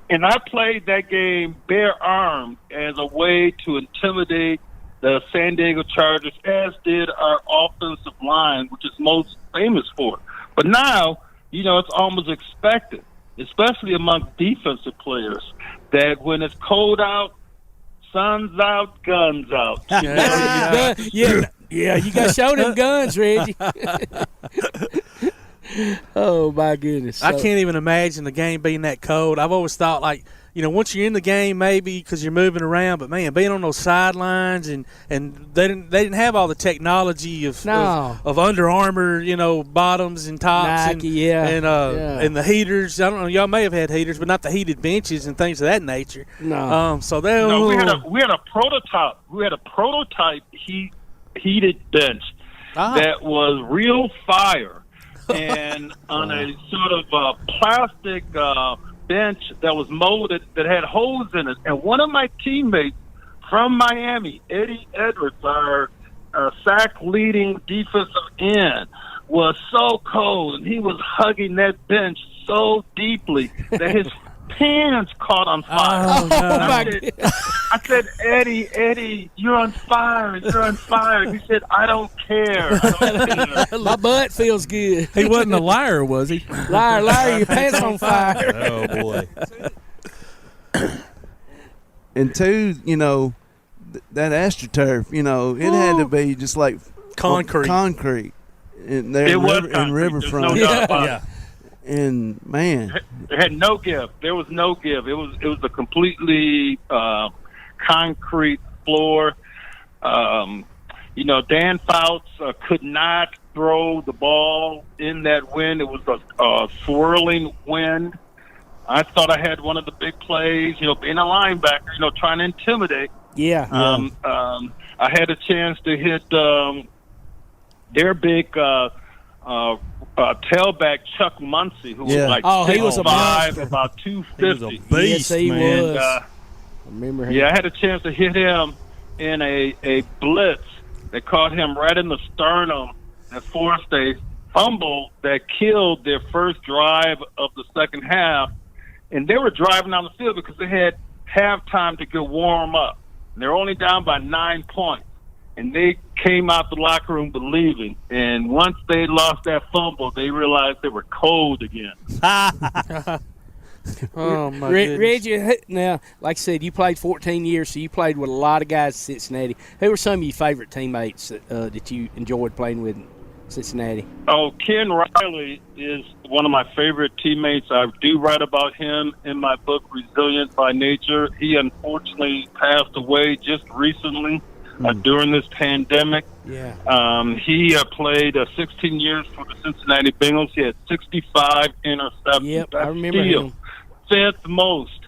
And I played that game bare-armed as a way to intimidate the San Diego Chargers, as did our offensive line, which is most famous for it. But now, it's almost expected, especially among defensive players, that when it's cold out, sun's out, guns out. Yeah, you got to show them guns, Reggie. Oh, my goodness. I can't even imagine the game being that cold. I've always thought, once you're in the game, maybe because you're moving around, but, man, being on those sidelines and they didn't have all the technology of Under Armour, bottoms and tops Nike, and the heaters. I don't know, y'all may have had heaters, but not the heated benches and things of that nature. No. We had a prototype. We had a prototype heated bench that was real fire. And on a sort of plastic bench that was molded that had holes in it. And one of my teammates from Miami, Eddie Edwards, our sack leading defensive end, was so cold, and he was hugging that bench so deeply that his pants caught on fire. Oh, no. I said, Eddie, you're on fire. You're on fire. He said, I don't care. My butt feels good. He wasn't a liar, was he? Liar, your pants on fire. Oh, boy. And two, that AstroTurf, it had to be just like concrete. And there it was in concrete. Riverfront. There's no doubt about it. And man, it had no give. There was no give. It was a completely concrete floor. Dan Fouts could not throw the ball in that wind. It was a swirling wind. I thought I had one of the big plays. Being a linebacker, trying to intimidate. Yeah. I had a chance to hit their big tailback Chuck Muncie, who was like he was about 250. He was a beast, yes, he man. was. I remember him. Yeah, I had a chance to hit him in a blitz that caught him right in the sternum and forced a fumble that killed their first drive of the second half. And they were driving down the field because they had halftime to get warm up. And they're only down by 9 points. And they came out the locker room believing. And once they lost that fumble, they realized they were cold again. Oh, my goodness. Reggie, now, like I said, you played 14 years, so you played with a lot of guys in Cincinnati. Who were some of your favorite teammates that you enjoyed playing with in Cincinnati? Oh, Ken Riley is one of my favorite teammates. I do write about him in my book, Resilient by Nature. He unfortunately passed away just recently. During this pandemic. Yeah. He played 16 years for the Cincinnati Bengals. He had 65 interceptions. Yep, I remember him. Fifth most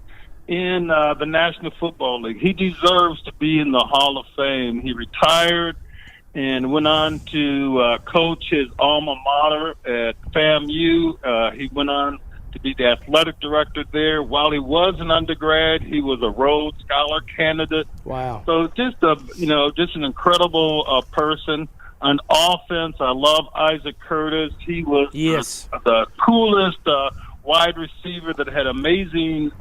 in the National Football League. He deserves to be in the Hall of Fame. He retired and went on to coach his alma mater at FAMU. He went on to be the athletic director there. While he was an undergrad, he was a Rhodes Scholar candidate. Wow. So just an incredible person. On offense, I love Isaac Curtis. He was the coolest wide receiver that had amazing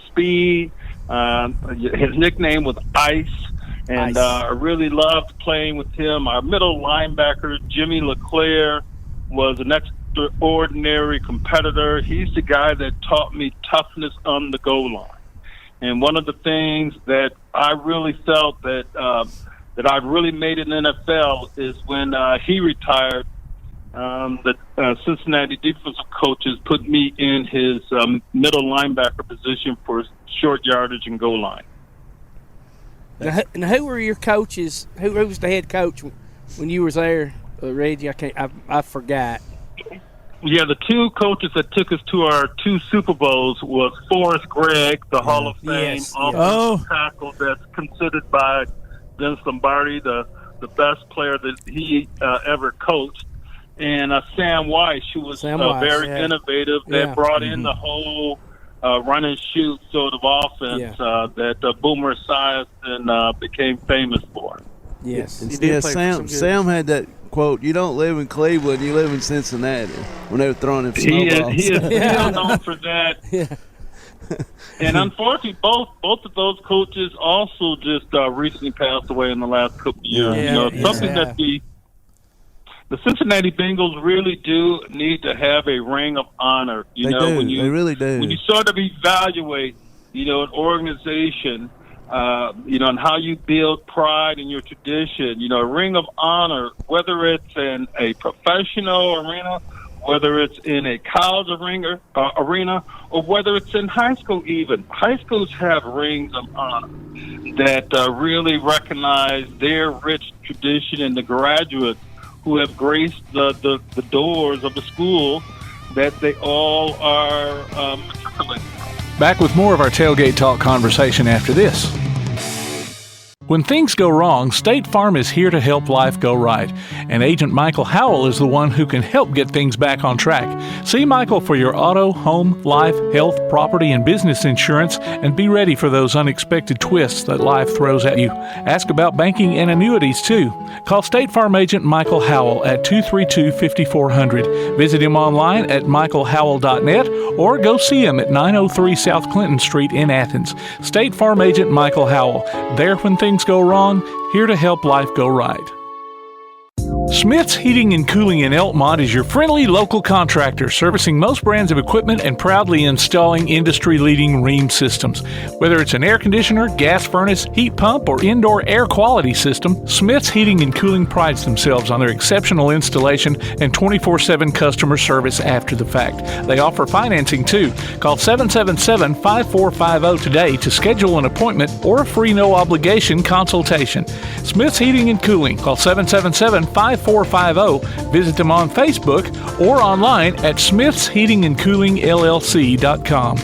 speed. His nickname was Ice. And I really loved playing with him. Our middle linebacker, Jimmy LeClaire, was an extraordinary competitor. He's the guy that taught me toughness on the goal line. And one of the things that I really felt that I really made in the NFL is when he retired, the Cincinnati defensive coaches put me in his middle linebacker position for short yardage and goal line. Now, who were your coaches? Who was the head coach when you was there, Reggie? I forgot. Yeah, the two coaches that took us to our 2 Super Bowls was Forrest Gregg, the Hall of Fame offensive tackle that's considered by Vince Lombardi the best player that he ever coached, and Sam Weiss, who was very innovative, that brought in the whole run and shoot sort of offense that Boomer Esiason became famous for. Yes, Sam had that quote, "You don't live in Cleveland, you live in Cincinnati," when they were throwing him snowballs. He is known for that. Yeah. And unfortunately, both of those coaches also just recently passed away in the last couple of years. Something that the Cincinnati Bengals really do need to have a ring of honor. They really do. When you sort of evaluate, an organization, and how you build pride in your tradition, a ring of honor, whether it's in a professional arena, whether it's in a college arena, or whether it's in high school even. High schools have rings of honor that really recognize their rich tradition and the graduates who have graced the doors of the school that they all are matriculating. Back with more of our Tailgate Talk conversation after this. When things go wrong, State Farm is here to help life go right, and Agent Michael Howell is the one who can help get things back on track. See Michael for your auto, home, life, health, property, and business insurance, and be ready for those unexpected twists that life throws at you. Ask about banking and annuities, too. Call State Farm Agent Michael Howell at 232-5400. Visit him online at michaelhowell.net or go see him at 903 South Clinton Street in Athens. State Farm Agent Michael Howell, there when things go wrong, here to help life go right. Smith's Heating and Cooling in Elkmont is your friendly local contractor servicing most brands of equipment and proudly installing industry-leading Rheem systems. Whether it's an air conditioner, gas furnace, heat pump, or indoor air quality system, Smith's Heating and Cooling prides themselves on their exceptional installation and 24/7 customer service after the fact. They offer financing too. Call 777-5450 today to schedule an appointment or a free no-obligation consultation. Smith's Heating and Cooling. Call 777-5450. Visit them on Facebook or online at smithsheatingandcoolingllc.com.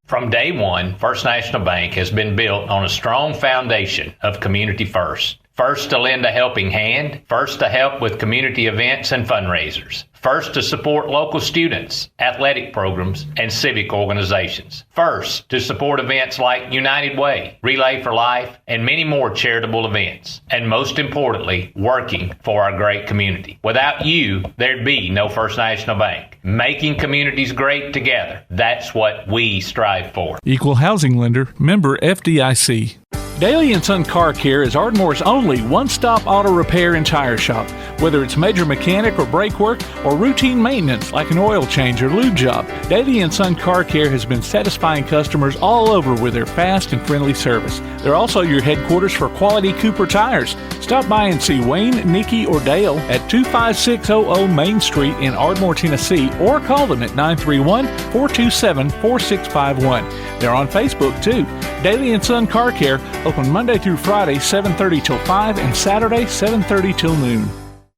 From day one, First National Bank has been built on a strong foundation of community first. First to lend a helping hand, first to help with community events and fundraisers, first to support local students, athletic programs, and civic organizations, first to support events like United Way, Relay for Life, and many more charitable events, and most importantly, working for our great community. Without you, there'd be no First National Bank. Making communities great together, that's what we strive for. Equal housing lender, member FDIC. Daly & Son Car Care is Ardmore's only one-stop auto repair and tire shop. Whether it's major mechanic or brake work or routine maintenance like an oil change or lube job, Daly & Son Car Care has been satisfying customers all over with their fast and friendly service. They're also your headquarters for quality Cooper tires. Stop by and see Wayne, Nikki, or Dale at 25600 Main Street in Ardmore, Tennessee, or call them at 931-427-4651. They're on Facebook too. Daly & Son Car Care, open Monday through Friday, 7:30 till 5, and Saturday, 7:30 till noon.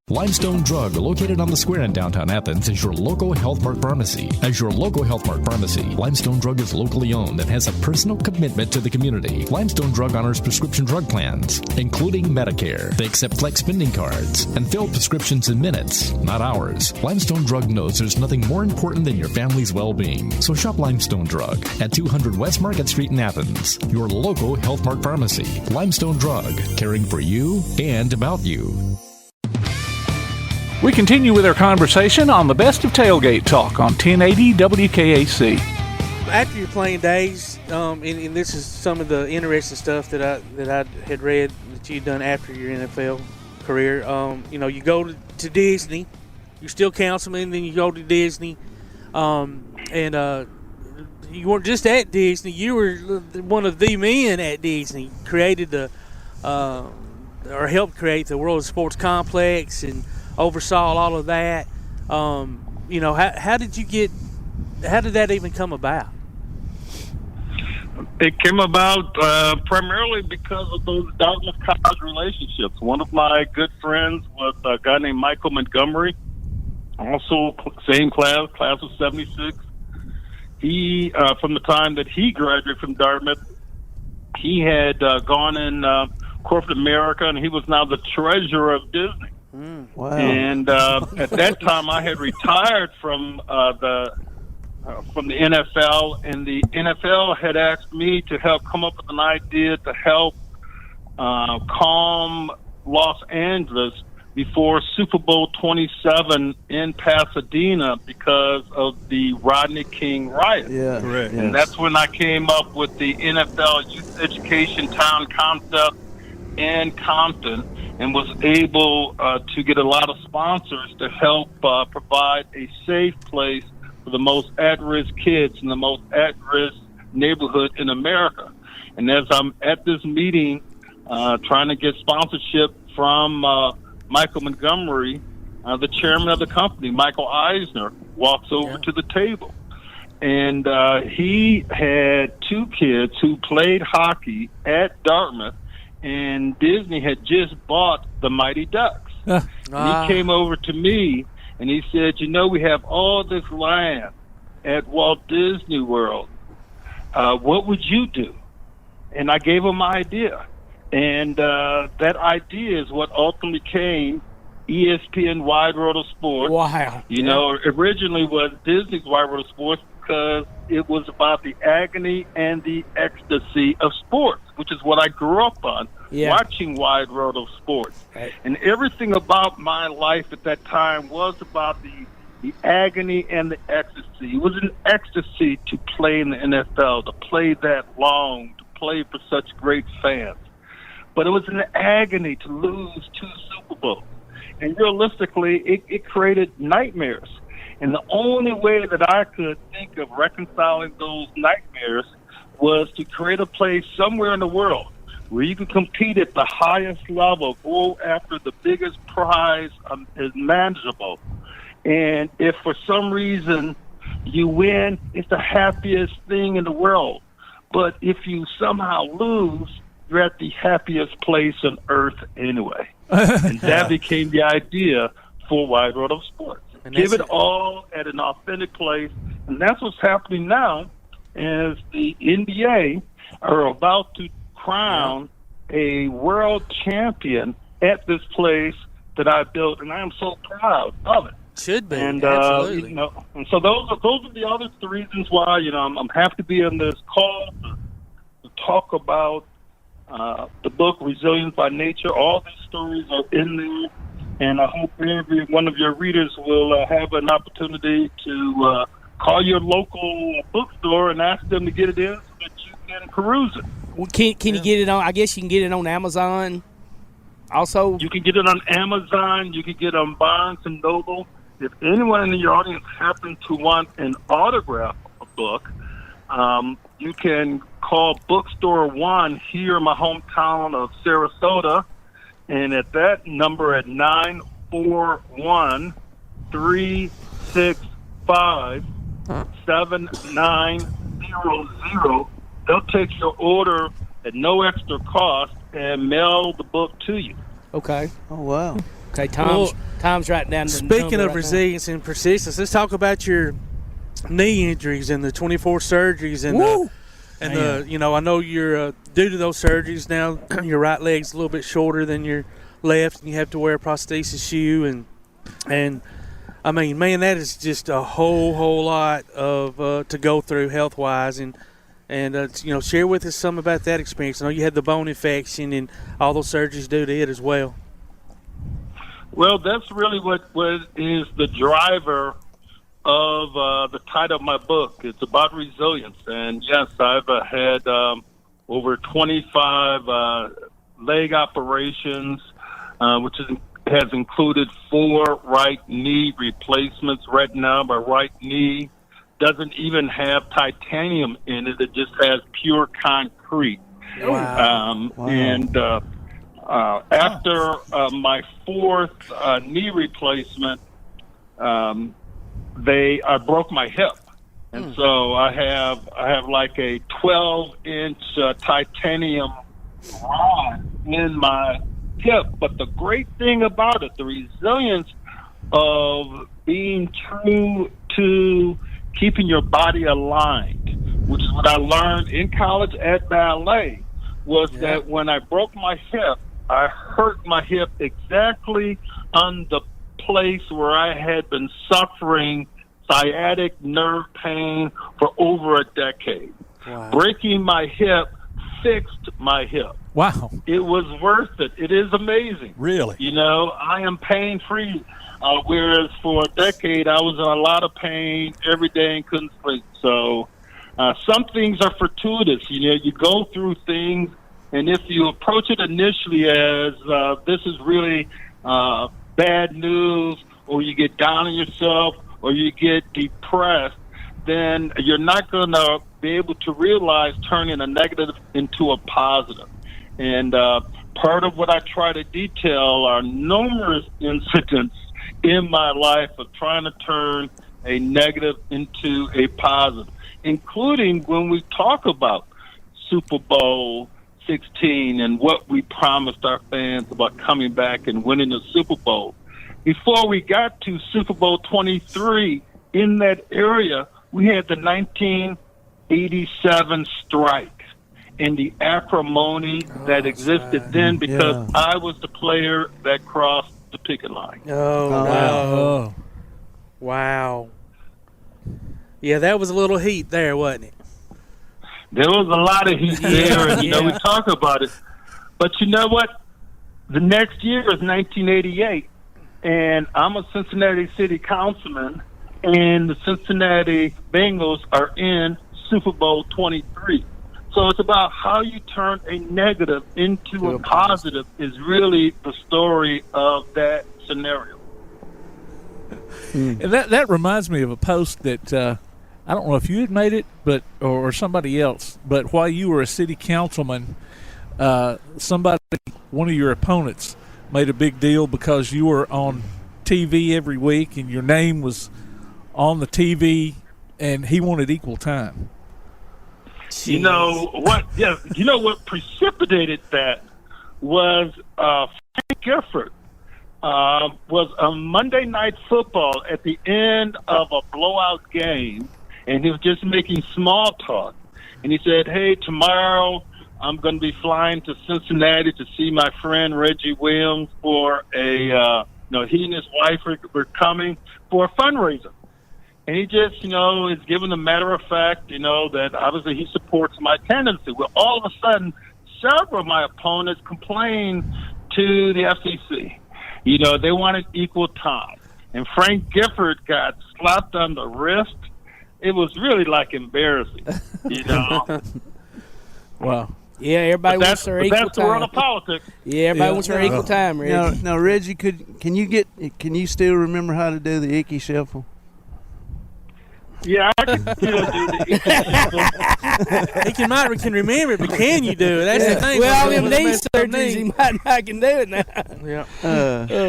Limestone Drug, located on the square in downtown Athens, is your local Health Mart pharmacy. As your local Health Mart pharmacy, Limestone Drug is locally owned and has a personal commitment to the community. Limestone Drug honors prescription drug plans, including Medicare. They accept flex spending cards and fill prescriptions in minutes, not hours. Limestone Drug knows there's nothing more important than your family's well-being. So shop Limestone Drug at 200 West Market Street in Athens, your local Health Mart pharmacy. Limestone Drug, caring for you and about you. We continue with our conversation on the best of Tailgate Talk on 1080 WKAC. After your playing days, and this is some of the interesting stuff that I had read that you'd done after your NFL career. You go to Disney, you're still councilman, then you go to Disney, and you weren't just at Disney. You were one of the men at Disney. Created or helped create the World Sports Complex and oversaw all of that. How did that even come about? It came about primarily because of those Dartmouth College relationships. One of my good friends was a guy named Michael Montgomery, also same class of 76. He, from the time that he graduated from Dartmouth, he had gone in corporate America, and he was now the treasurer of Disney. Wow. And at that time, I had retired from the NFL, and the NFL had asked me to help come up with an idea to help calm Los Angeles before Super Bowl 27 in Pasadena because of the Rodney King riot. Yeah, correct. And that's when I came up with the NFL Youth Education Town concept in Compton, and was able to get a lot of sponsors to help provide a safe place for the most at-risk kids in the most at-risk neighborhood in America. And as I'm at this meeting trying to get sponsorship from Michael Montgomery, the chairman of the company, Michael Eisner, walks over to the table. And he had two kids who played hockey at Dartmouth, and Disney had just bought the Mighty Ducks. And he came over to me, and he said, we have all this land at Walt Disney World. What would you do? And I gave him my idea. And that idea is what ultimately became ESPN Wide World of Sports. Wow. You know, originally was Disney's Wide World of Sports because it was about the agony and the ecstasy of sports, which is what I grew up on, watching Wide World of Sports. Right. And everything about my life at that time was about the agony and the ecstasy. It was an ecstasy to play in the NFL, to play that long, to play for such great fans. But it was an agony to lose 2 Super Bowls. And realistically, it created nightmares. And the only way that I could think of reconciling those nightmares was to create a place somewhere in the world where you could compete at the highest level, go after the biggest prize imaginable. And if for some reason you win, it's the happiest thing in the world. But if you somehow lose, you're at the happiest place on earth anyway. And that became the idea for Wide World of Sports. Give it all at an authentic place. And that's what's happening now as the NBA are about to crown a world champion at this place that I built. And I am so proud of it. Should be. And, absolutely. you know, and so those are the other 3 reasons why, you know, I'm happy to be on this call to talk about the book Resilience by Nature. All these stories are in there, and I hope every one of your readers will have an opportunity to call your local bookstore and ask them to get it in so that you can peruse it. Well, can you get it on? I guess you can get it on Amazon. Also, you can get it on Amazon. You can get it on Barnes and Noble. If anyone in your audience happens to want an autograph of a book, you can call Bookstore One here in my hometown of Sarasota, and at that number at 941-365-7900, they'll take your order at no extra cost and mail the book to you. Okay. Oh, wow. Okay, Tom's writing down the Speaking of right resilience and persistence, let's talk about your knee injuries and the 24 surgeries and the you know, I know you're due to those surgeries now your right leg's a little bit shorter than your left and you have to wear a prosthesis shoe and I mean, man, that is just a whole lot of to go through health wise and you know, share with us some about that experience. I know you had the bone infection and all those surgeries due to it as well. Well, that's really what is the driver of the title of my book. It's about resilience. And, yes, I've had over 25 leg operations, which has included 4 right knee replacements. Right now, my right knee doesn't even have titanium in it. It just has pure concrete. Wow. And after my 4th knee replacement, I broke my hip, and so I have like a 12-inch titanium rod in my hip. But the great thing about it, the resilience of being true to keeping your body aligned, which is what I learned in college at ballet, was that when I broke my hip, I hurt my hip exactly on the place where I had been suffering sciatic nerve pain for over a decade. Wow. Breaking my hip fixed my hip. Wow. It was worth it. It is amazing. Really? You know, I am pain-free, whereas for a decade I was in a lot of pain every day and couldn't sleep. So some things are fortuitous. You know, you go through things, and if you approach it initially as this is really bad news, or you get down on yourself, or you get depressed, then you're not going to be able to realize turning a negative into a positive. And part of what I try to detail are numerous incidents in my life of trying to turn a negative into a positive, including when we talk about Super Bowl 16 and what we promised our fans about coming back and winning the Super Bowl. Before we got to Super Bowl 23, in that area, we had the 1987 strike. and the acrimony that existed then because I was the player that crossed the picket line. Oh. Wow. Yeah, that was a little heat there, wasn't it? There was a lot of heat there, and, we talk about it. But you know what? The next year is 1988, and I'm a Cincinnati city councilman, and the Cincinnati Bengals are in Super Bowl 23. So it's about how you turn a negative into a positive is really the story of that scenario. And that reminds me of a post that I don't know if you had made it, but or somebody else. But while you were a city councilman, one of your opponents, made a big deal because you were on TV every week and your name was on the TV, and he wanted equal time. Jeez. You know what? Yeah, you know what precipitated that was Frank Gifford. Was a Monday Night Football at the end of a blowout game, and he was just making small talk. And he said, "Hey, tomorrow I'm going to be flying to Cincinnati to see my friend Reggie Williams for he and his wife were coming for a fundraiser." And he just, is given the matter of fact, that obviously he supports my candidacy. Well, all of a sudden, several of my opponents complained to the FCC. They wanted equal time. And Frank Gifford got slapped on the wrist. It was really, embarrassing, Wow. Yeah, everybody wants their equal time. That's the world of politics. Yeah, everybody wants their equal time, Reggie. Now, Reggie, can you still remember how to do the icky shuffle? Yeah, I can still do the icky shuffle. He can remember it, but can you do it? That's the thing. Well, all them knee surgeries, he might not can do it now. Yeah.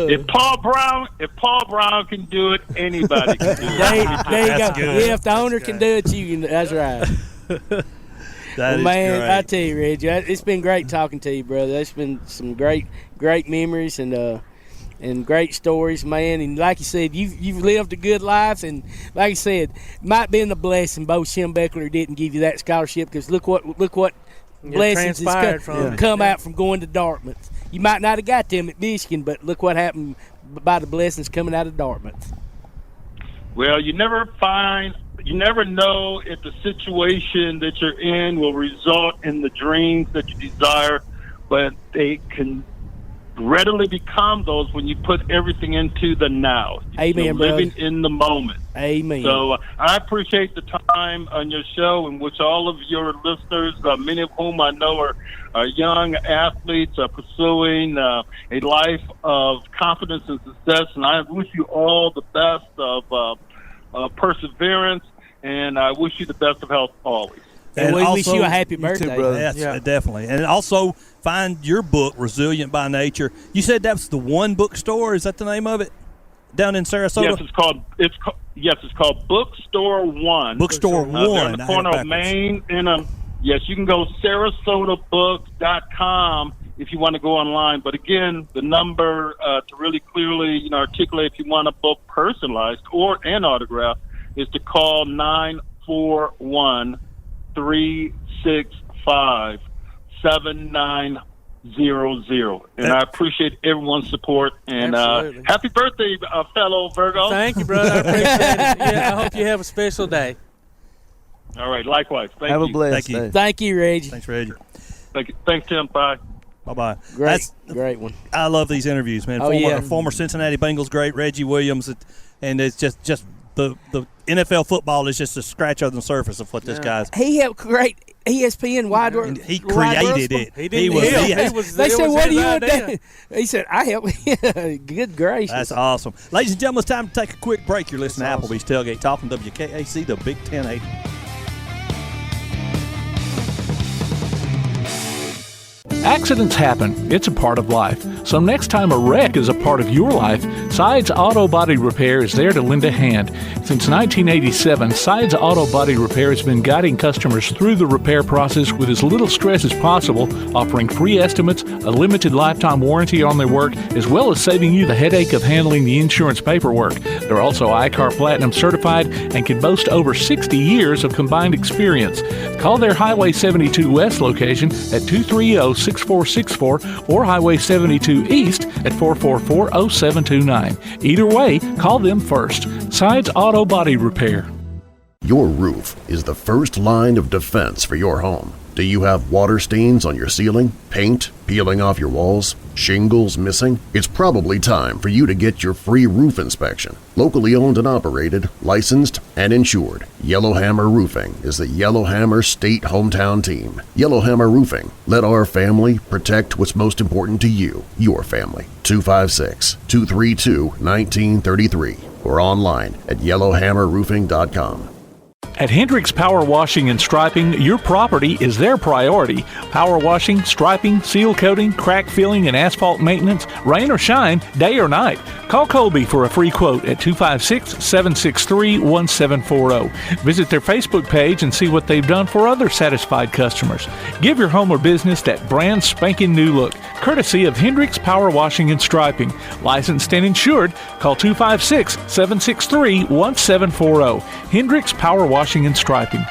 If Paul Brown can do it, anybody can do it. There you go. Yeah, if the owner can do it, you can. That's right. Man, great. I tell you, Reggie, it's been great talking to you, brother. There's been some great memories and great stories, man. And like you said, you've lived a good life, and like you said, might been a blessing Bo Schembechler didn't give you that scholarship, because look what blessings has come out from going to Dartmouth. You might not have got them at Michigan, but look what happened by the blessings coming out of Dartmouth. Well, you never know if the situation that you're in will result in the dreams that you desire, but they can readily become those when you put everything into the now. Amen, brother. Living in the moment. Amen. So I appreciate the time on your show, in which all of your listeners, many of whom I know are young athletes, are pursuing a life of confidence and success. And I wish you all the best of perseverance, and I wish you the best of health always. And we wish you a happy birthday. Too, brother. Yes, definitely. And also find your book, Resilient by Nature. You said that's the One Bookstore. Is that the name of it? Down in Sarasota? Yes, it's called Bookstore One. Bookstore One. They're in the corner of Main. Yes, you can go SarasotaBooks.com if you want to go online. But again, the number to really clearly articulate if you want a book personalized or an autograph is to call 941-365-7900. And I appreciate everyone's support. And happy birthday, fellow Virgo. Thank you, brother. I appreciate it. Yeah, I hope you have a special day. All right, likewise. Thank you. Have a blessed day. Thank you, Reggie. Thanks, Reggie. Thank you. Thanks, Tim. Bye. Bye-bye. Great one. I love these interviews, man. Former Cincinnati Bengals great Reggie Williams, and it's just the NFL football is just a scratch on the surface of what this guy's. He helped create ESPN Wide World. He created it. He was. They said, "What do you do?" He said, "I help." Good gracious. That's awesome, ladies and gentlemen. It's time to take a quick break. You're listening to Applebee's Tailgate Talk on WKAC, the Big 1080. Accidents happen. It's a part of life. So next time a wreck is a part of your life, Sides Auto Body Repair is there to lend a hand. Since 1987, Sides Auto Body Repair has been guiding customers through the repair process with as little stress as possible, offering free estimates, a limited lifetime warranty on their work, as well as saving you the headache of handling the insurance paperwork. They're also ICAR Platinum certified and can boast over 60 years of combined experience. Call their Highway 72 West location at 230-6464 or Highway 72 East at 444-0729. Either way, call them first. Sides Auto Body Repair. Your roof is the first line of defense for your home. Do you have water stains on your ceiling, paint peeling off your walls, shingles missing? It's probably time for you to get your free roof inspection. Locally owned and operated, licensed, and insured, Yellowhammer Roofing is the Yellowhammer State Hometown Team. Yellowhammer Roofing. Let our family protect what's most important to you, your family. 256-232-1933 or online at yellowhammerroofing.com. At Hendricks Power Washing and Striping, your property is their priority. Power washing, striping, seal coating, crack filling, and asphalt maintenance, rain or shine, day or night. Call Colby for a free quote at 256-763-1740. Visit their Facebook page and see what they've done for other satisfied customers. Give your home or business that brand spanking new look, courtesy of Hendricks Power Washing and Striping. Licensed and insured, call 256-763-1740. Hendricks Power Washing and Striping.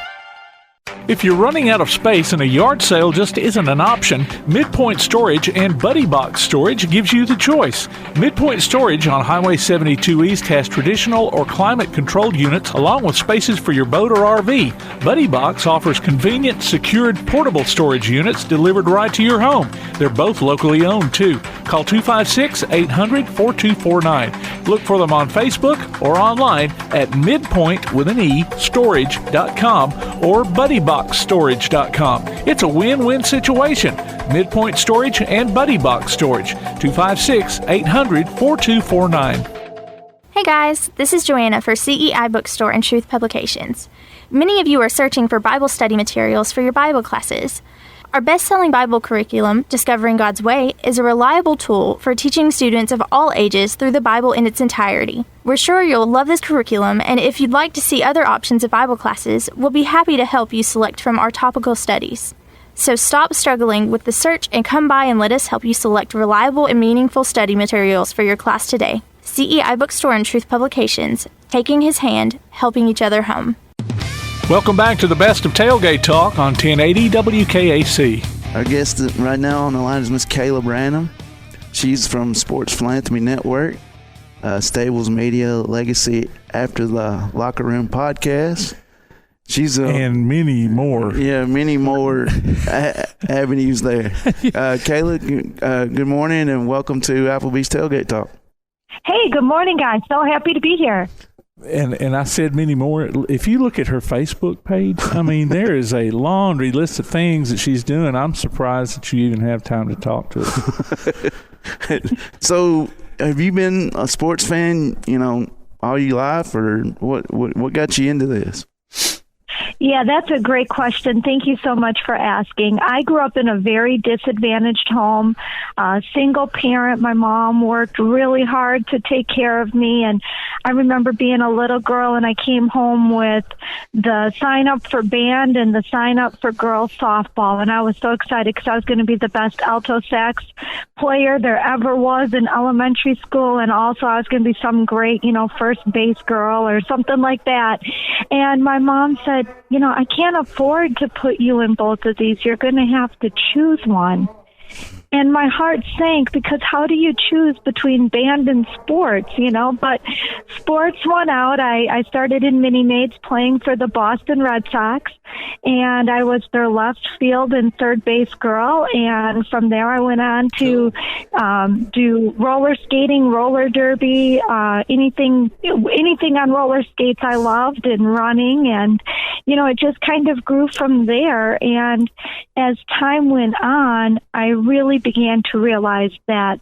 If you're running out of space and a yard sale just isn't an option, Midpoint Storage and Buddy Box Storage gives you the choice. Midpoint Storage on Highway 72 East has traditional or climate-controlled units along with spaces for your boat or RV. Buddy Box offers convenient, secured, portable storage units delivered right to your home. They're both locally owned, too. Call 256-800-4249. Look for them on Facebook or online at midpoint.storage.com or buddyboxstorage.com. It's a win-win situation. Midpoint Storage and Buddy Box Storage. 256-800-4249. Hey guys, this is Joanna for CEI Bookstore and Truth Publications. Many of you are searching for Bible study materials for your Bible classes. Our best-selling Bible curriculum, Discovering God's Way, is a reliable tool for teaching students of all ages through the Bible in its entirety. We're sure you'll love this curriculum, and if you'd like to see other options of Bible classes, we'll be happy to help you select from our topical studies. So stop struggling with the search and come by and let us help you select reliable and meaningful study materials for your class today. CEI Bookstore and Truth Publications, taking his hand, helping each other home. Welcome back to the best of Tailgate Talk on 1080 WKAC. Our guest right now on the line is Miss Kayla Bradham. She's from Sports Philanthropy Network, Stables Media Legacy After the Locker Room podcast. She's and many more. Yeah, many more avenues there. Kayla, good morning and welcome to Applebee's Tailgate Talk. Hey, good morning, guys. So happy to be here. And I said many more. If you look at her Facebook page, I mean, there is a laundry list of things that she's doing. I'm surprised that you even have time to talk to her. So, have you been a sports fan, all your life, or what got you into this? Yeah, that's a great question. Thank you so much for asking. I grew up in a very disadvantaged home, single parent. My mom worked really hard to take care of me, and I remember being a little girl and I came home with the sign up for band and the sign up for girls softball, and I was so excited because I was going to be the best alto sax player there ever was in elementary school, and also I was going to be some great, first base girl or something like that. And my mom said, I can't afford to put you in both of these. You're going to have to choose one. And my heart sank because how do you choose between band and sports, But sports won out. I started in mini-maids playing for the Boston Red Sox, and I was their left field and third base girl. And from there I went on to do roller skating, roller derby, anything on roller skates I loved, and running. And, it just kind of grew from there. And as time went on, I really began to realize that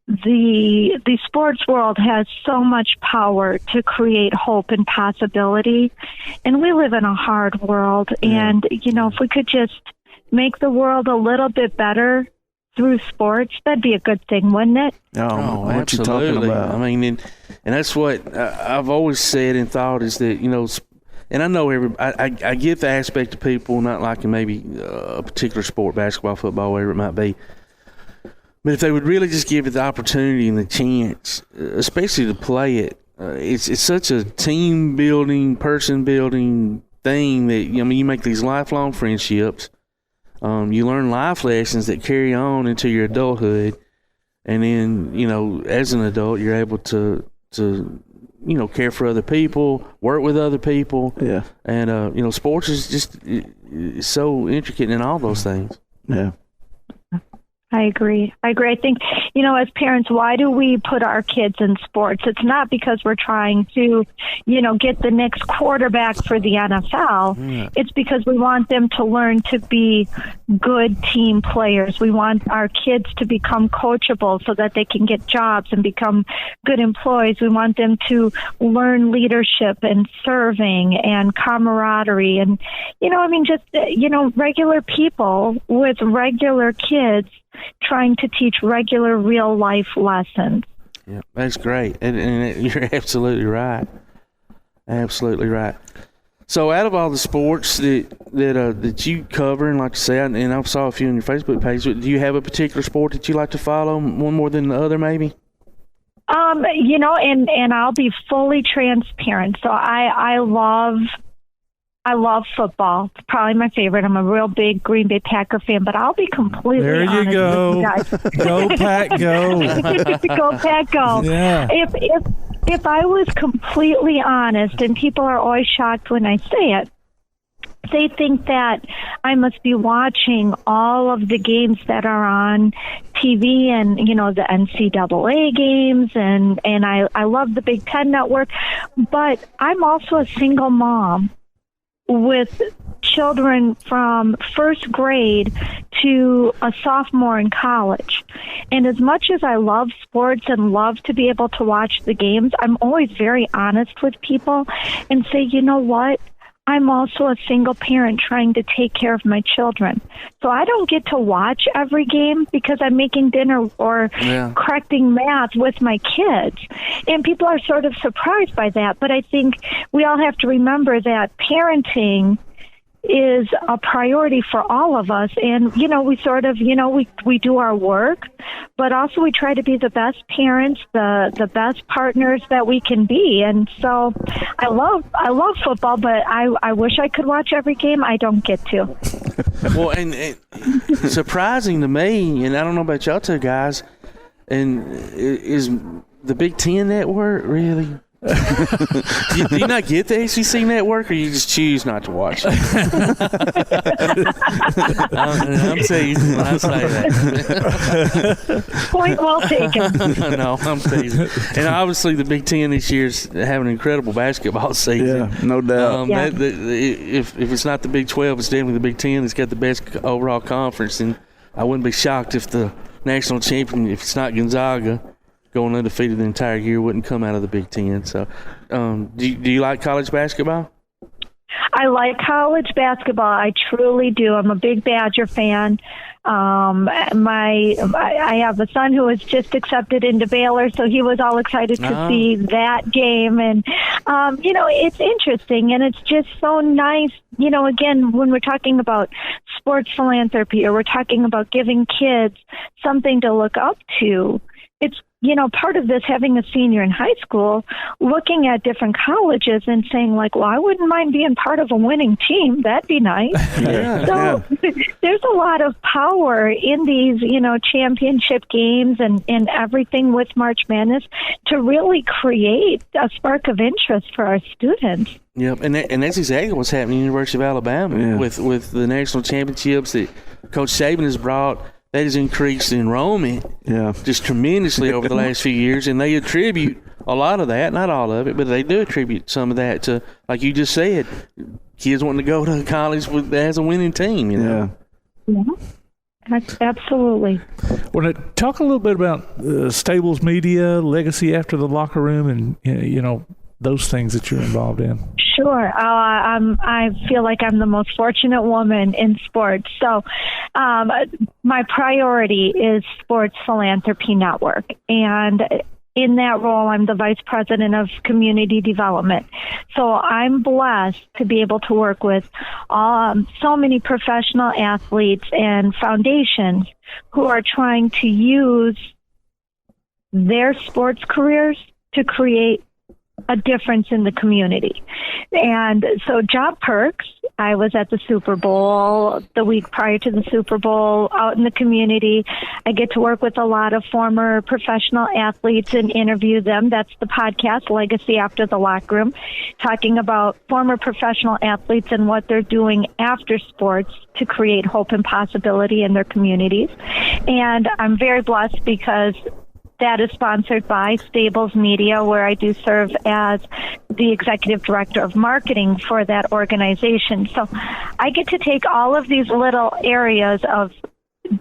the sports world has so much power to create hope and possibility, and we live in a hard world. And if we could just make the world a little bit better through sports, that'd be a good thing, wouldn't it? Oh, what absolutely. you talking about? I mean, and that's what I've always said and thought is that, and I know I get the aspect of people not liking maybe a particular sport, basketball, football, whatever it might be. But if they would really just give it the opportunity and the chance, especially to play it, it's such a team building, person building thing that, you make these lifelong friendships. You learn life lessons that carry on into your adulthood. And then, as an adult, you're able to care for other people, work with other people. Yeah. And, sports is just so intricate in all those things. Yeah. I agree. I think, as parents, why do we put our kids in sports? It's not because we're trying to, get the next quarterback for the NFL. Yeah. It's because we want them to learn to be good team players. We want our kids to become coachable so that they can get jobs and become good employees. We want them to learn leadership and serving and camaraderie and, regular people with regular kids trying to teach regular real life lessons. Yeah, that's great. And you're absolutely right. Absolutely right. So out of all the sports that you cover, and like I say, and I saw a few on your Facebook page, do you have a particular sport that you like to follow, one more than the other maybe? And I'll be fully transparent. So I love football. It's probably my favorite. I'm a real big Green Bay Packer fan, but I'll be completely honest with you guys. Go Pack, go. Go Pack, go. Yeah. If I was completely honest, and people are always shocked when I say it, they think that I must be watching all of the games that are on TV and, the NCAA games, and I love the Big Ten Network, but I'm also a single mom with children from first grade to a sophomore in college. And as much as I love sports and love to be able to watch the games, I'm always very honest with people and say, you know what? I'm also a single parent trying to take care of my children. So I don't get to watch every game because I'm making dinner or correcting math with my kids. And people are sort of surprised by that. But I think we all have to remember that parenting is a priority for all of us. And, we sort of, we do our work, but also we try to be the best parents, the best partners that we can be. And so I love football, but I wish I could watch every game. I don't get to. Well, and surprising to me, and I don't know about y'all two guys, and is the Big Ten Network really? do you not get the SEC Network, or you just choose not to watch it? I'm teasing when I say that. Point well taken. No, I'm teasing. And obviously the Big Ten this year's having an incredible basketball season. Yeah, no doubt. If it's not the Big 12, it's definitely the Big Ten. It's got the best overall conference, and I wouldn't be shocked if the national champion, if it's not Gonzaga, going undefeated the entire year, wouldn't come out of the Big Ten. So, do you like college basketball? I like college basketball. I truly do. I'm a big Badger fan. I have a son who was just accepted into Baylor, so he was all excited to see that game. And, it's interesting, and it's just so nice. Again, when we're talking about sports philanthropy, or we're talking about giving kids something to look up to, it's, part of this, having a senior in high school, looking at different colleges and saying, like, well, I wouldn't mind being part of a winning team. That'd be nice. There's a lot of power in these, championship games and everything with March Madness to really create a spark of interest for our students. Yep, and that's exactly what's happening at the University of Alabama with the national championships that Coach Saban has brought. That has increased enrollment just tremendously over the last few years, and they attribute a lot of that, not all of it, but they do attribute some of that to, like you just said, kids wanting to go to college as a winning team, Yeah, absolutely. Well, talk a little bit about Stables Media, legacy after the locker room, and, those things that you're involved in? Sure. I feel like I'm the most fortunate woman in sports. So my priority is Sports Philanthropy Network. And in that role, I'm the Vice President of Community Development. So I'm blessed to be able to work with so many professional athletes and foundations who are trying to use their sports careers to create a difference in the community. And so job perks, I was at the Super Bowl the week prior to the Super Bowl out in the community. I get to work with a lot of former professional athletes and interview them. That's the podcast, Legacy After the Locker Room, talking about former professional athletes and what they're doing after sports to create hope and possibility in their communities. And I'm very blessed because that is sponsored by Stables Media, where I do serve as the executive director of marketing for that organization. So I get to take all of these little areas of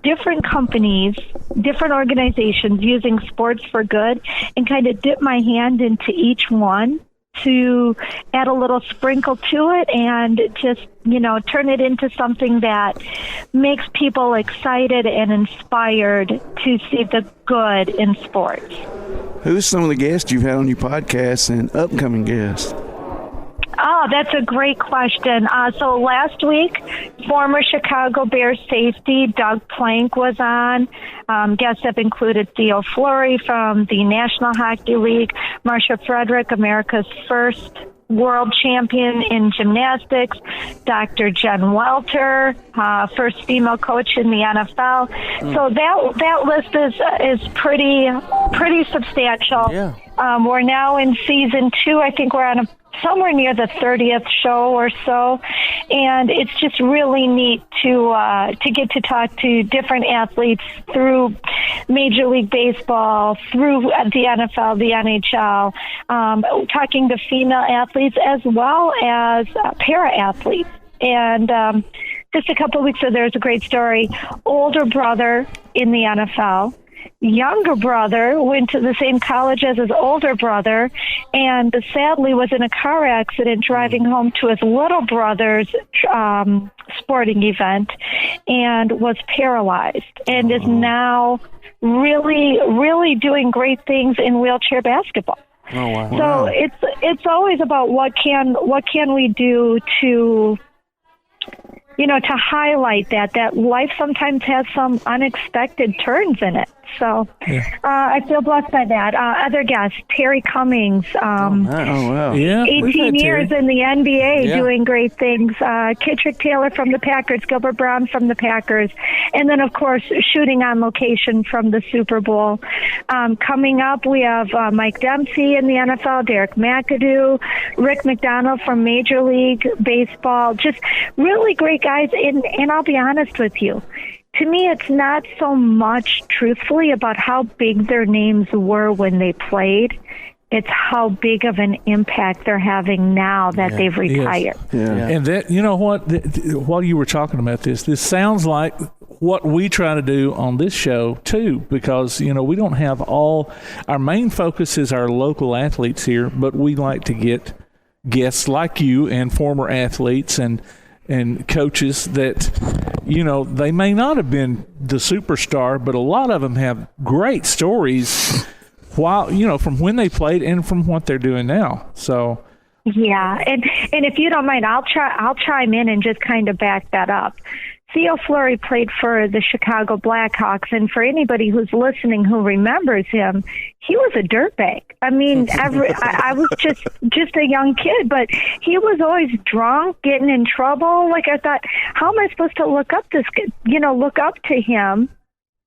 different companies, different organizations using sports for good, and kind of dip my hand into each one to add a little sprinkle to it and just, turn it into something that makes people excited and inspired to see the good in sports. Who's some of the guests you've had on your podcast and upcoming guests? Oh, that's a great question. So last week, former Chicago Bears safety Doug Plank was on. Guests have included Theo Fleury from the National Hockey League, Marcia Frederick, America's first world champion in gymnastics, Dr. Jen Welter, first female coach in the NFL. So that list is pretty substantial. Yeah. We're now in season 2. I think we're on somewhere near the 30th show or so, and it's just really neat to get to talk to different athletes through Major League Baseball, through the NFL, the NHL, talking to female athletes as well as para-athletes. And just a couple of weeks ago, there was a great story. Older brother in the NFL, younger brother went to the same college as his older brother, and sadly was in a car accident driving home to his little brother's sporting event and was paralyzed and is now really doing great things in wheelchair basketball. Oh, wow. So it's always about what can we do to to highlight that life sometimes has some unexpected turns in it. So I feel blessed by that. Other guests, Terry Cummings, wow. Yeah, 18 years in the NBA doing great things. Kittrick Taylor from the Packers, Gilbert Brown from the Packers, and then, of course, shooting on location from the Super Bowl. Coming up, we have Mike Dempsey in the NFL, Derek McAdoo, Rick McDonald from Major League Baseball. Just really great guys, and I'll be honest with you. To me, it's not so much, truthfully, about how big their names were when they played. It's how big of an impact they're having now that they've retired. Yes. Yeah. And that, you know what, while you were talking about this sounds like what we try to do on this show, too, because, we don't have our main focus is our local athletes here, but we like to get guests like you and former athletes and coaches that, they may not have been the superstar, but a lot of them have great stories while, from when they played and from what they're doing now. So. Yeah. And if you don't mind, I'll chime in and just kind of back that up. Theo Fleury played for the Chicago Blackhawks, and for anybody who's listening who remembers him, he was a dirtbag. I mean, I was just a young kid, but he was always drunk, getting in trouble. Like, I thought, how am I supposed to look up to him?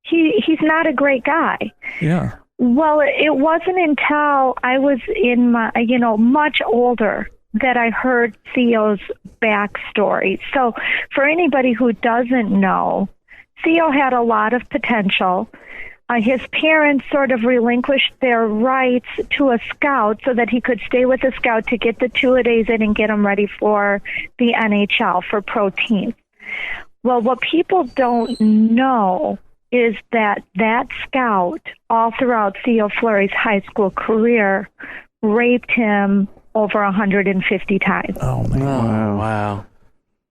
He's not a great guy. Yeah. Well, it wasn't until I was in my, much older that I heard Theo's backstory. So for anybody who doesn't know, Theo had a lot of potential. His parents sort of relinquished their rights to a scout so that he could stay with the scout to get the two-a-days in and get him ready for the NHL, for pro teams. Well, what people don't know is that scout, all throughout Theo Fleury's high school career, raped him over 150 times. Oh, man. Wow.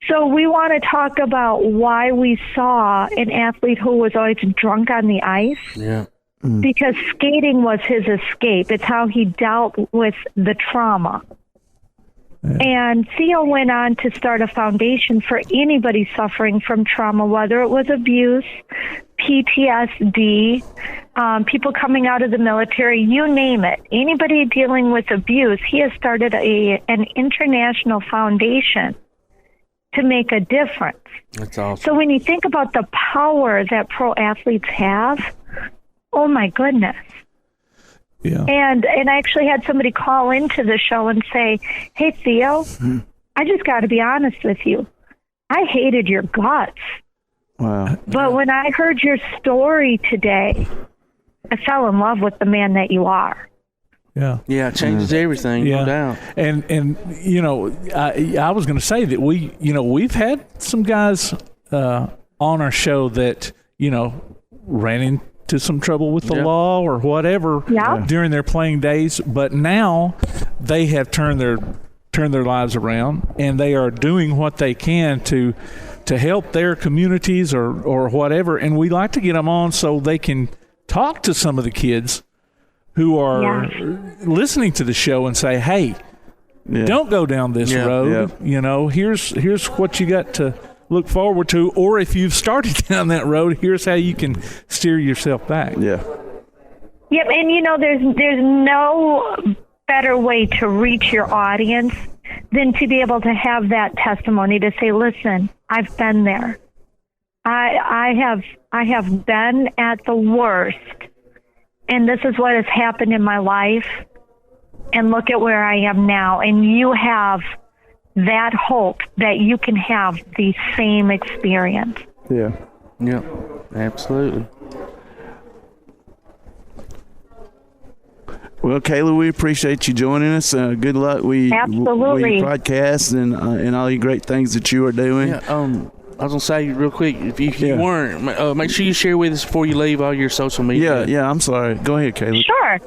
So we want to talk about why we saw an athlete who was always drunk on the ice. Yeah. Because skating was his escape. It's how he dealt with the trauma. Yeah. And Theo went on to start a foundation for anybody suffering from trauma, whether it was abuse, PTSD, people coming out of the military, you name it. Anybody dealing with abuse, he has started an international foundation to make a difference. That's awesome. So when you think about the power that pro athletes have, oh my goodness. Yeah. And I actually had somebody call into the show and say, hey, Theo, I just got to be honest with you. I hated your guts. Wow. But when I heard your story today, I fell in love with the man that you are. Yeah. Yeah, it changes everything, no doubt. And you know, I was going to say that we've had some guys on our show that, ran into some trouble with the law or whatever during their playing days, but now they have turned their lives around, and they are doing what they can to help their communities or whatever. And we like to get them on so they can talk to some of the kids who are listening to the show and say, hey, don't go down this road. Here's what you got to look forward to. Or if you've started down that road, here's how you can steer yourself back. Yep, and there's no better way to reach your audience than to be able to have that testimony to say, listen, I've been there. I have been at the worst, and this is what has happened in my life, and look at where I am now. And you have that hope that you can have the same experience. Yeah, absolutely. Well, Kayla, we appreciate you joining us. Good luck with your podcast and all your great things that you are doing. Yeah, I was going to say real quick, if you weren't, make sure you share with us before you leave all your social media. Yeah, I'm sorry. Go ahead, Kayla. Sure.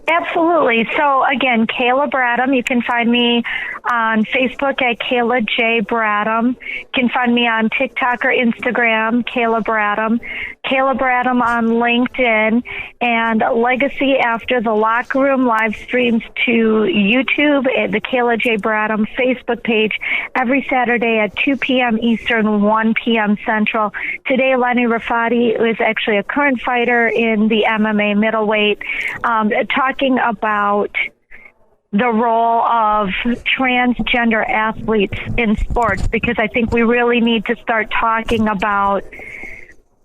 Absolutely. So, again, Kayla Bradham. You can find me on Facebook at Kayla J. Bradham. You can find me on TikTok or Instagram, Kayla Bradham. Kayla Bradham on LinkedIn. And Legacy After the Locker Room live streams to YouTube at the Kayla J. Bradham Facebook page every Saturday at 2 p.m. Eastern, 1 p.m. Central. Today, Lenny Rafati is actually a current fighter in the MMA middleweight, talking about the role of transgender athletes in sports, because I think we really need to start talking about,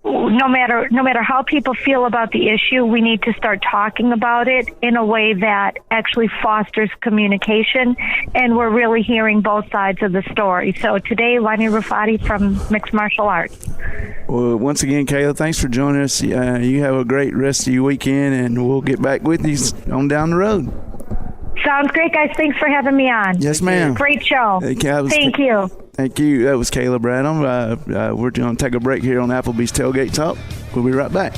no matter how people feel about the issue, we need to start talking about it in a way that actually fosters communication, and we're really hearing both sides of the story. So today, Lenny Rafati from Mixed Martial Arts. Well, once again, Kayla, thanks for joining us. You have a great rest of your weekend, and we'll get back with you on down the road. Sounds great, guys. Thanks for having me on. Yes, ma'am. Great show. Thank you. Thank you. That was Kayla Bradham. We're going to take a break here on Applebee's Tailgate Talk. We'll be right back.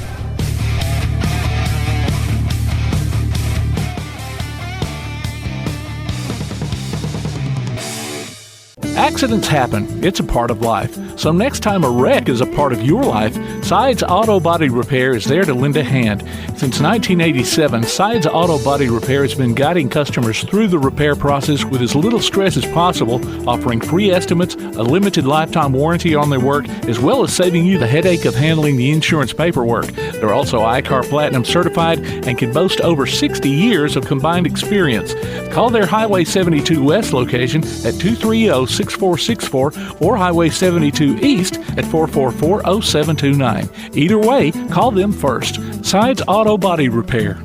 Accidents happen. It's a part of life. So next time a wreck is a part of your life, Sides Auto Body Repair is there to lend a hand. Since 1987, Sides Auto Body Repair has been guiding customers through the repair process with as little stress as possible, offering free estimates, a limited lifetime warranty on their work, as well as saving you the headache of handling the insurance paperwork. They're also ICAR Platinum certified and can boast over 60 years of combined experience. Call their Highway 72 West location at 230-6464 or Highway 72 East at 444-0729. Either way, call them first. Sides Auto Body Repair.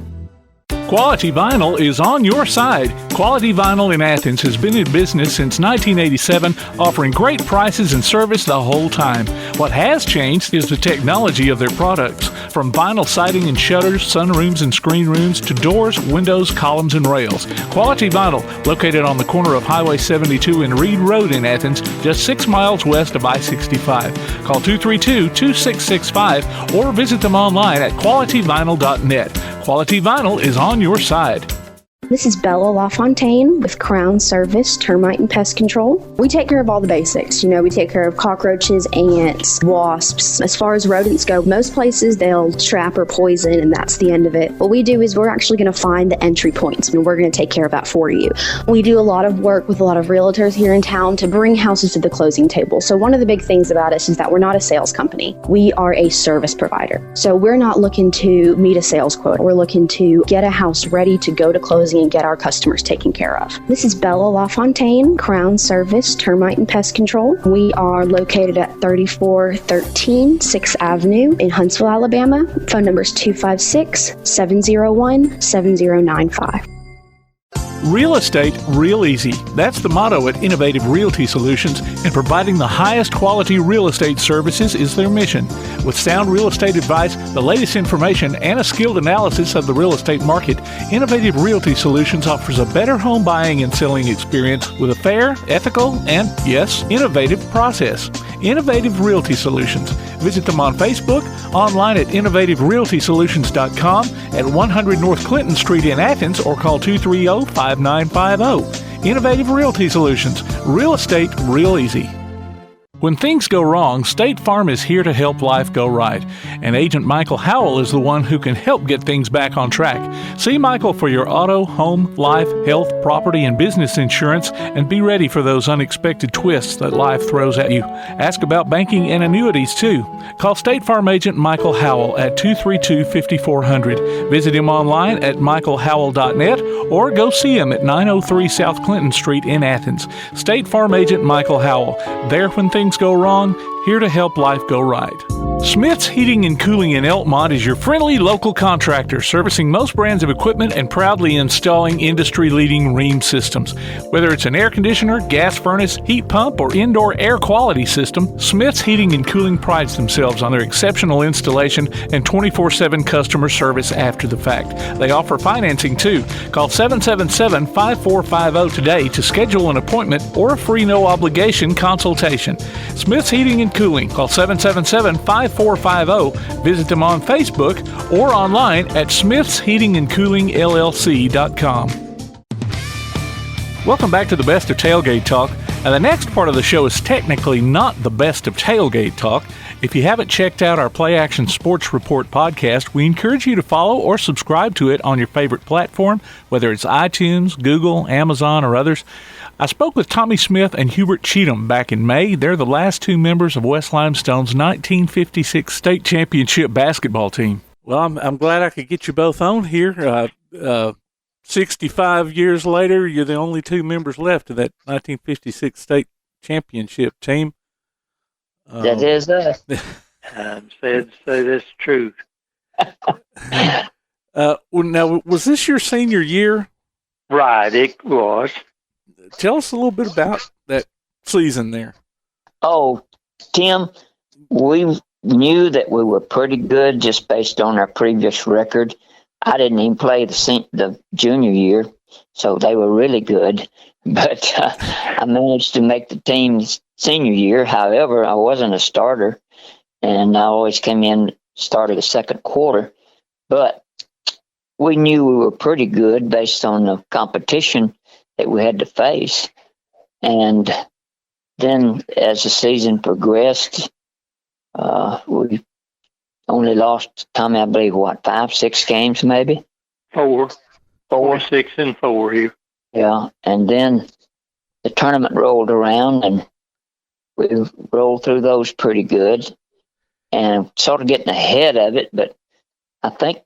Quality Vinyl is on your side. Quality Vinyl in Athens has been in business since 1987, offering great prices and service the whole time. What has changed is the technology of their products. From vinyl siding and shutters, sunrooms and screen rooms, to doors, windows, columns, and rails. Quality Vinyl, located on the corner of Highway 72 and Reed Road in Athens, just 6 miles west of I-65. Call 232-2665 or visit them online at qualityvinyl.net. Quality Vinyl is on your side. This is Bella LaFontaine with Crown Service Termite and Pest Control. We take care of all the basics. We take care of cockroaches, ants, wasps. As far as rodents go, most places they'll trap or poison, and that's the end of it. What we do is we're actually going to find the entry points, and we're going to take care of that for you. We do a lot of work with a lot of realtors here in town to bring houses to the closing table. So one of the big things about us is that we're not a sales company. We are a service provider. So we're not looking to meet a sales quota. We're looking to get a house ready to go to closing and get our customers taken care of. This is Bella LaFontaine, Crown Service Termite and Pest Control. We are located at 3413 6th Avenue in Huntsville, Alabama. Phone number is 256-701-7095. Real estate, real easy. That's the motto at Innovative Realty Solutions, and providing the highest quality real estate services is their mission. With sound real estate advice, the latest information, and a skilled analysis of the real estate market, Innovative Realty Solutions offers a better home buying and selling experience with a fair, ethical, and, yes, innovative process. Innovative Realty Solutions. Visit them on Facebook, online at innovativerealtysolutions.com, at 100 North Clinton Street in Athens, or call 230-5950. Innovative Realty Solutions. Real estate, real easy. When things go wrong, State Farm is here to help life go right. And Agent Michael Howell is the one who can help get things back on track. See Michael for your auto, home, life, health, property, and business insurance, and be ready for those unexpected twists that life throws at you. Ask about banking and annuities, too. Call State Farm Agent Michael Howell at 232-5400. Visit him online at michaelhowell.net or go see him at 903 South Clinton Street in Athens. State Farm Agent Michael Howell. There when things go wrong, here to help life go right. Smith's Heating and Cooling in Elkmont is your friendly local contractor, servicing most brands of equipment and proudly installing industry-leading Rheem systems. Whether it's an air conditioner, gas furnace, heat pump, or indoor air quality system, Smith's Heating and Cooling prides themselves on their exceptional installation and 24/7 customer service after the fact. They offer financing too. Call 777-5450 today to schedule an appointment or a free no-obligation consultation. Smith's Heating and Cooling. Call 777-5450. Visit them on Facebook or online at smithsheatingandcoolingllc.com. Welcome back to the Best of Tailgate Talk. Now, the next part of the show is technically not the Best of Tailgate Talk. If you haven't checked out our Play Action Sports Report podcast, we encourage you to follow or subscribe to it on your favorite platform, whether it's iTunes, Google, Amazon, or others. I spoke with Tommie Smith and Hubert Chittam back in May. They're the last two members of West Limestone's 1956 state championship basketball team. Well, I'm glad I could get you both on here. 65 years later, you're the only two members left of that 1956 state championship team. That is us. I'm sad to say that's true. Well, now, was this your senior year? Right, it was. Tell us a little bit about that season there. Oh, Tim, we knew that we were pretty good just based on our previous record. I didn't even play the junior year, so they were really good. But I managed to make the team's senior year. However, I wasn't a starter, and I always came in, started the second quarter. But we knew we were pretty good based on the competition that we had to face. And then as the season progressed, we only lost, Tommie, I believe, 5, 6 games maybe? 4, 6, and 4 here. Yeah, and then the tournament rolled around, and we rolled through those pretty good and sort of getting ahead of it. But I think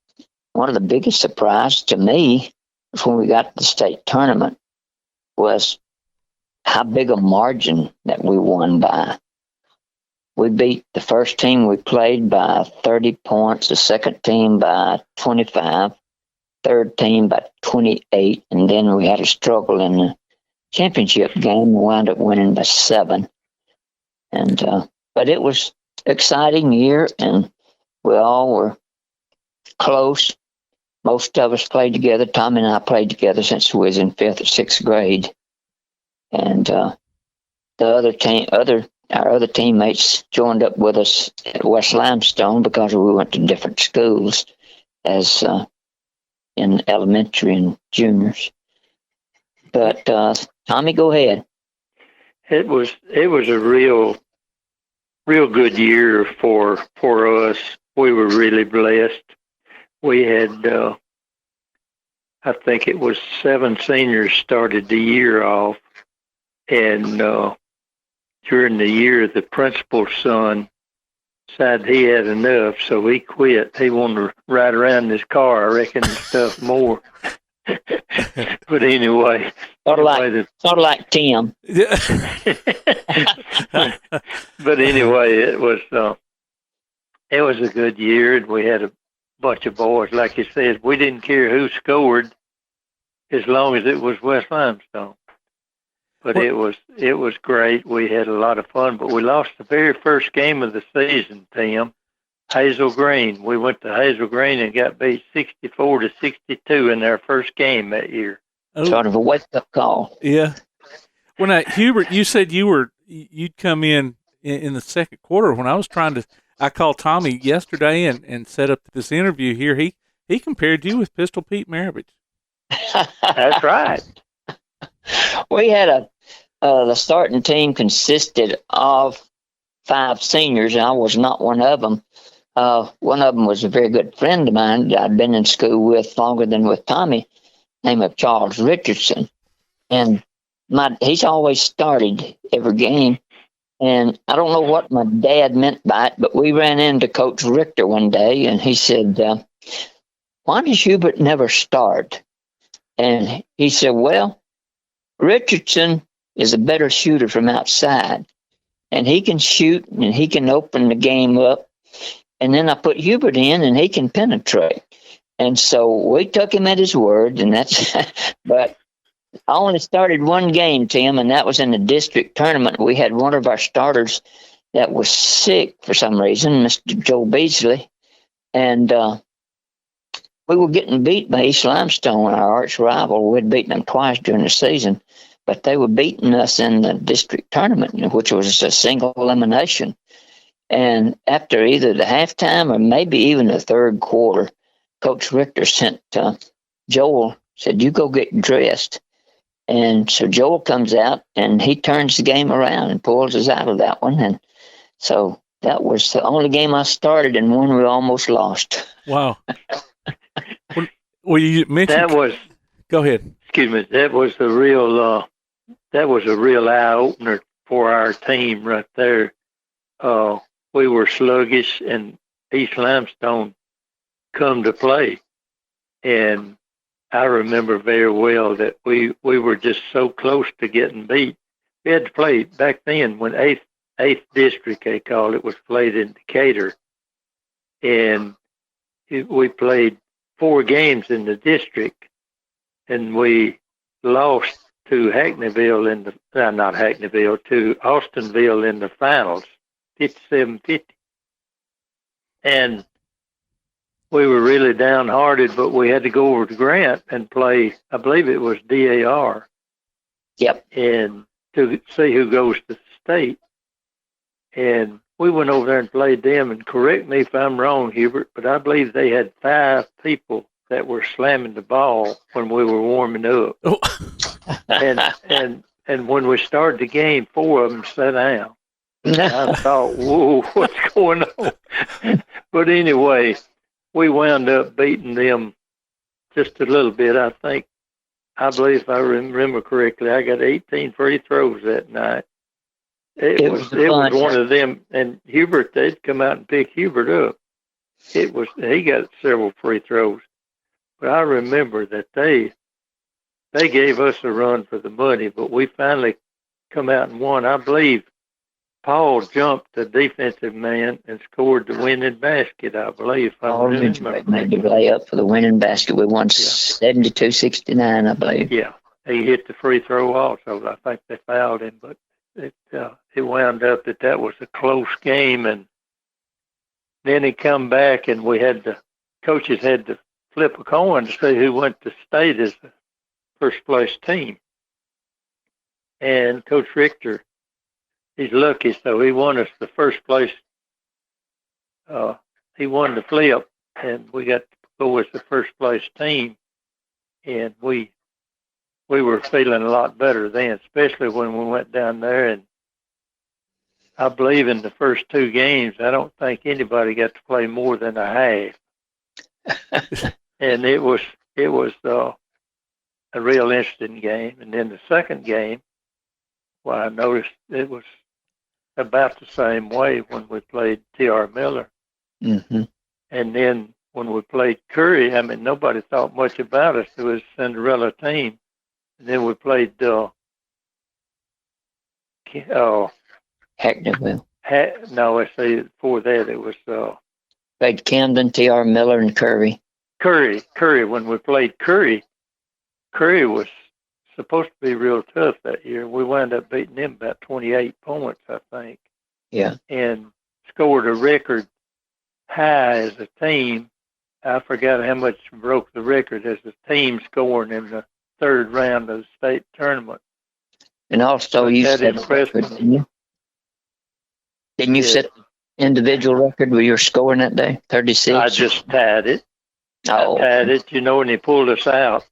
one of the biggest surprises to me when we got to the state tournament was how big a margin that we won by. We beat the first team we played by 30 points, the second team by 25, third team by 28, and then we had a struggle in the championship game. We wound up winning by 7. And but it was an exciting year, and we all were close. Most of us played together. Tommie and I played together since we was in 5th or 6th grade. And our other teammates joined up with us at West Limestone because we went to different schools. As in elementary and juniors. But Tommie, go ahead. It was a real good year for us. We were really blessed. We had I think it was 7 seniors started the year off, and during the year the principal's son decided he had enough, so he quit. He wanted to ride around in his car, I reckon, and stuff more. But anyway, sort of like Tim. But anyway, it was a good year, and we had a bunch of boys. Like you said, we didn't care who scored as long as it was West Limestone. But it was great. We had a lot of fun, but we lost the very first game of the season, Tim. Hazel Green. We went to Hazel Green and got beat 64-62 in our first game that year. Sort of a wake-up call. Yeah. When Hubert, you said you'd come in the second quarter. When I called Tommie yesterday and set up this interview here. He compared you with Pistol Pete Maravich. That's right. We had the starting team consisted of 5 seniors, and I was not one of them. One of them was a very good friend of mine that I'd been in school with longer than with Tommie, named of Charles Richardson. And he's always started every game. And I don't know what my dad meant by it, but we ran into Coach Richter one day, and he said, why does Hubert never start? And he said, well, Richardson is a better shooter from outside, and he can shoot, and he can open the game up. And then I put Hubert in, and he can penetrate. And so we took him at his word, and that's but I only started one game, Tim, and that was in the district tournament. We had one of our starters that was sick for some reason, Mr. Joe Beasley, and we were getting beat by East Limestone, our arch rival. We'd beaten them twice during the season, but they were beating us in the district tournament, which was a single elimination. And after either the halftime or maybe even the third quarter, Coach Richter sent Joel, said, you go get dressed. And so Joel comes out, and he turns the game around and pulls us out of that one. And so that was the only game I started and one we almost lost. Wow. Well, you mentioned... Go ahead. Excuse me. That was a real eye-opener for our team right there. We were sluggish, and East Limestone come to play. And I remember very well that we were just so close to getting beat. We had to play back then when 8th District, they called it, was played in Decatur. And we played 4 games in the district, and we lost to to Austinville in the finals, 57-50. And we were really downhearted, but we had to go over to Grant and play, I believe it was DAR. Yep. And to see who goes to the state. And we went over there and played them, and correct me if I'm wrong, Hubert, but I believe they had 5 people that were slamming the ball when we were warming up. Oh. and when we started the game, 4 of them sat down. I thought, whoa, what's going on? But anyway, we wound up beating them just a little bit. I believe if I remember correctly, I got 18 free throws that night. It was one of them, and Hubert, they'd come out and pick Hubert up. He got several free throws. But I remember that they gave us a run for the money, but we finally come out and won. I believe Paul jumped the defensive man and scored the winning basket, I believe. Paul made the layup for the winning basket. We won 72-69, I believe. Yeah, he hit the free throw also. I think they fouled him, but it wound up that was a close game. And then he come back, and coaches had to flip a coin to see who went to state as the first place team. And Coach Richter, he's lucky, so he won us the first place. He won the flip, and we got to go as the first place team. and we were feeling a lot better then, especially when we went down there. And I believe in the first 2 games, I don't think anybody got to play more than a half. And it was a real interesting game. And then the second game, well, I noticed it was about the same way when we played T.R. Miller. Mm-hmm. And then when we played Curry, I mean, nobody thought much about us. It was a Cinderella team. And then we played Hackneyville. No, I say before that it was Played Camden, T.R. Miller, and Curry. Curry. When we played Curry was supposed to be real tough that year. We wound up beating them about 28 points, I think. Yeah. And scored a record high as a team. I forgot how much broke the record as a team scoring in the 3rd round of the state tournament. And also, you set a record, didn't you? Didn't you set the individual record with your scoring that day? 36? I just tied it. Oh. I tied it, and he pulled us out.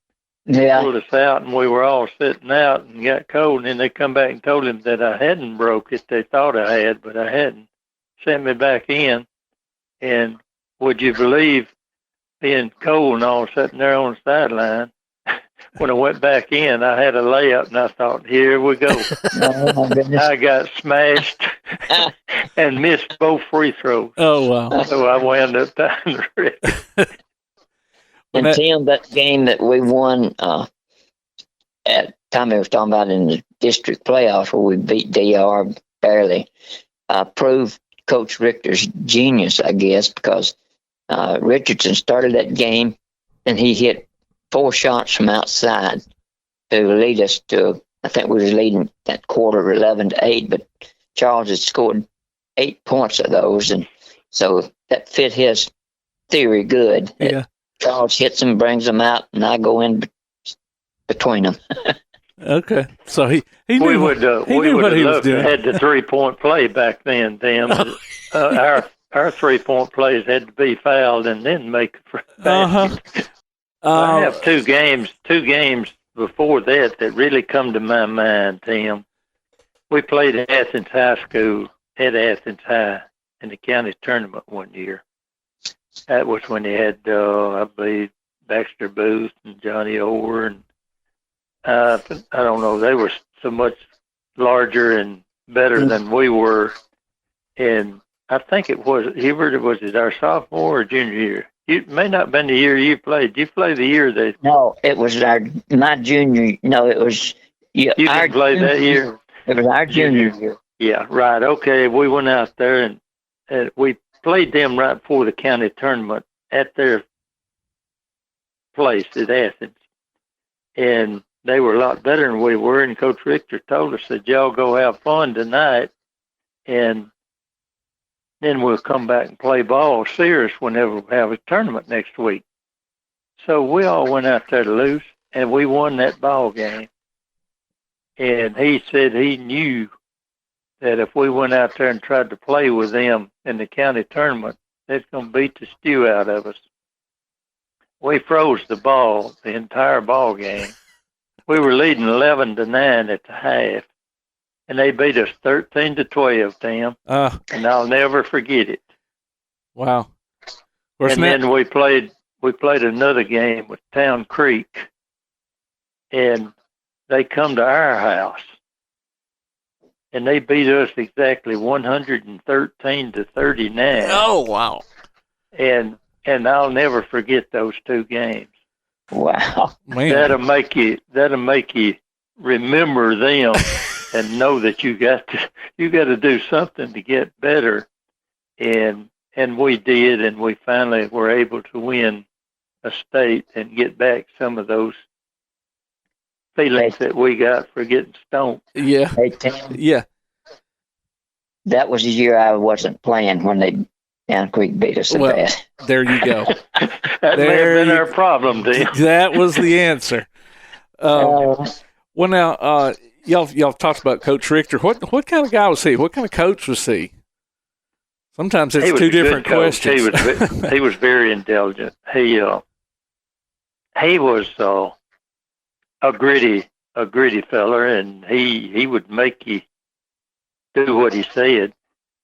Yeah. Pulled us out, and we were all sitting out and got cold. And then they come back and told him that I hadn't broke it. They thought I had, but I hadn't. Sent me back in. And would you believe, being cold and all sitting there on the sideline, when I went back in, I had a layup, and I thought, here we go. Oh, my goodness. I got smashed and missed both free throws. Oh, wow. So I wound up tying the record. And Tim, that game that we won at Tommie was talking about in the district playoffs where we beat DR barely, proved Coach Richter's genius, I guess, because Richardson started that game and he hit 4 shots from outside to lead us to, I think we was leading that quarter 11-8, but Charles had scored 8 points of those, and so that fit his theory good. Yeah. Charles hits him, brings them out, and I go in between them. Okay, so he knew, we would he knew what he was doing. Had the 3-point play back then, Tim. Our 3-point plays had to be fouled and then make a basket. I have two games before that really come to my mind, Tim. We played at Athens High School at Athens High in the county tournament one year. That was when they had, I believe, Baxter Booth and Johnny Orr, and I don't know, they were so much larger and better than we were. And I think it was, Hubert, was it our sophomore or junior year? It may not have been the year you played. Did you play the year that? No, it was my junior. No, it was. You didn't play that year? It was our junior year. Yeah, right. Okay, we went out there and we played them right before the county tournament at their place at Athens. And they were a lot better than we were. And Coach Richter told us that y'all go have fun tonight, and then we'll come back and play ball serious whenever we have a tournament next week. So we all went out there to lose, and we won that ball game. And he said he knew that if we went out there and tried to play with them in the county tournament, they're going to beat the stew out of us. We froze the ball, the entire ball game. We were leading 11-9 at the half, and they beat us 13-12, Tim. And I'll never forget it. Wow. And then we played another game with Town Creek, and they come to our house, and they beat us exactly 113-39. Oh, wow. And I'll never forget those two games. Wow. Man. That'll make you remember them and know that you got to do something to get better. And we did, and we finally were able to win a state and get back some of those feelings that we got for getting stoned. Yeah. Hey, Tim, yeah. That was the year I wasn't playing when they Town Creek beat us so bad. There you go. That may have been our problem, Tim. That was the answer. Well, now, y'all talked about Coach Richter. What kind of guy was he? What kind of coach was he? Sometimes it's two different questions. He was very intelligent. He was a gritty feller, and he would make you do what he said.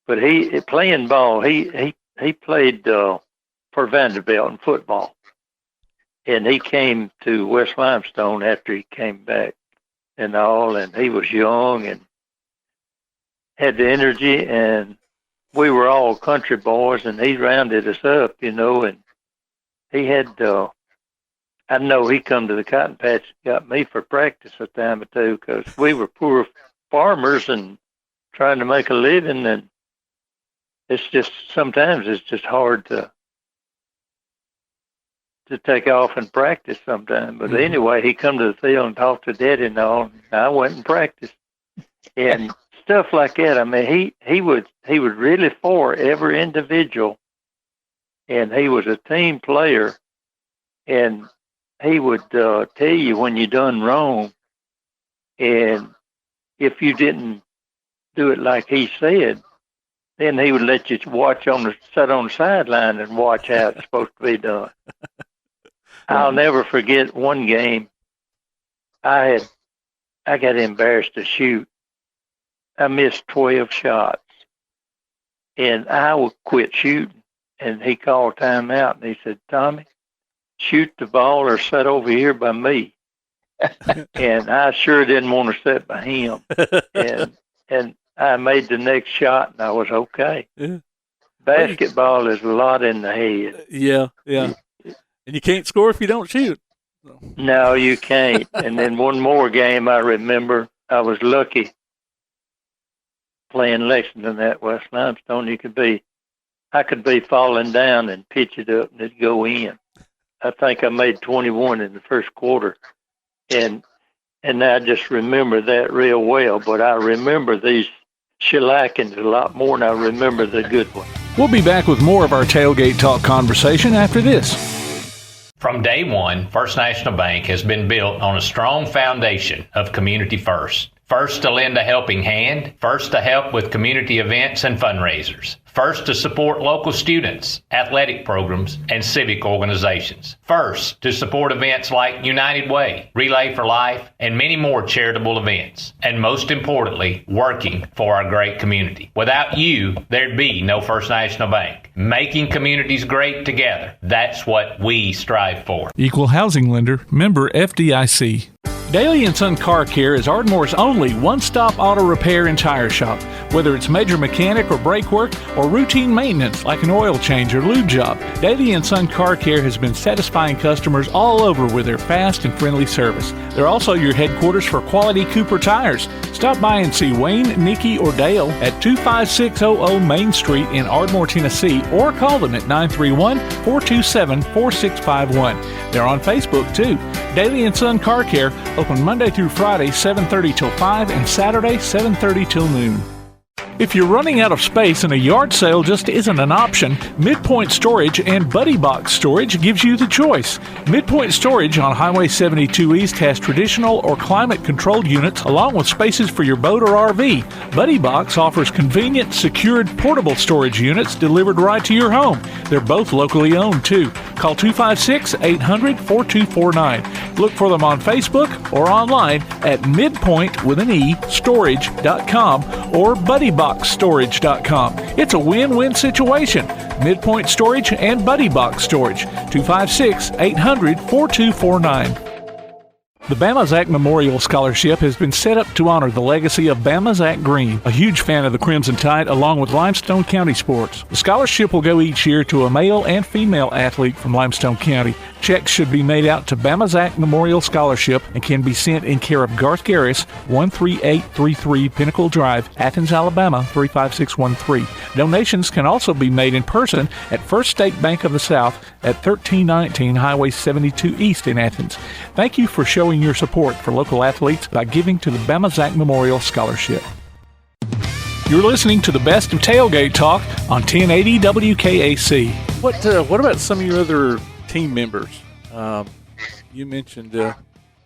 But he playing ball, he played for Vanderbilt in football, and he came to West Limestone after he came back and all, and he was young and had the energy, and we were all country boys, and he rounded us up, and he had, I know he come to the cotton patch and got me for practice a time or two, because we were poor farmers and trying to make a living, and sometimes it's just hard to take off and practice sometimes. But anyway, he come to the field and talked to Daddy and all, and I went and practiced. And stuff like that. I mean, he was really for every individual, and he was a team player, and he would tell you when you done wrong, and if you didn't do it like he said, then he would let you sit on the sideline and watch how it's supposed to be done. I'll never forget one game. I got embarrassed to shoot. I missed 12 shots, and I would quit shooting. And he called timeout, and he said, "Tommie, shoot the ball or sit over here by me." And I sure didn't want to sit by him. And I made the next shot, and I was okay. Yeah. Basketball is a lot in the head. Yeah. And you can't score if you don't shoot. No, you can't. And then one more game I remember, I was lucky playing Lexington at West Limestone. I could be falling down and pitch it up and it'd go in. I think I made 21 in the first quarter. And I just remember that real well. But I remember these shellackings a lot more than I remember the good ones. We'll be back with more of our Tailgate Talk conversation after this. From day one, First National Bank has been built on a strong foundation of community first. First to lend a helping hand, first to help with community events and fundraisers, first to support local students, athletic programs, and civic organizations, first to support events like United Way, Relay for Life, and many more charitable events, and most importantly, working for our great community. Without you, there'd be no First National Bank. Making communities great together, that's what we strive for. Equal housing lender, member FDIC. Daly & Son Car Care is Ardmore's only one-stop auto repair and tire shop. Whether it's major mechanic or brake work or routine maintenance like an oil change or lube job, Daly & Son Car Care has been satisfying customers all over with their fast and friendly service. They're also your headquarters for quality Cooper tires. Stop by and see Wayne, Nikki, or Dale at 25600 Main Street in Ardmore, Tennessee, or call them at 931-427-4651. They're on Facebook, too. Daly & Son Car Care, open Monday through Friday, 7:30 till 5, and Saturday, 7:30 till noon. If you're running out of space and a yard sale just isn't an option, Midpoint Storage and Buddy Box Storage gives you the choice. Midpoint Storage on Highway 72 East has traditional or climate-controlled units along with spaces for your boat or RV. Buddy Box offers convenient, secured, portable storage units delivered right to your home. They're both locally owned, too. Call 256-800-4249. Look for them on Facebook or online at midpoint.storage.com or buddyboxstorage.com. It's a win-win situation. Midpoint Storage and Buddy Box Storage. 256-800-4249. The Bama Zach Memorial Scholarship has been set up to honor the legacy of Bama Zach Green, a huge fan of the Crimson Tide along with Limestone County sports. The scholarship will go each year to a male and female athlete from Limestone County. Checks should be made out to Bama Zach Memorial Scholarship and can be sent in care of Garth Garris, 13833 Pinnacle Drive, Athens, Alabama, 35613. Donations can also be made in person at First State Bank of the South at 1319 Highway 72 East in Athens. Thank you for showing your support for local athletes by giving to the Bama Zach Memorial Scholarship. You're listening to the best of Tailgate Talk on 1080 WKAC. What about some of your other team members? You mentioned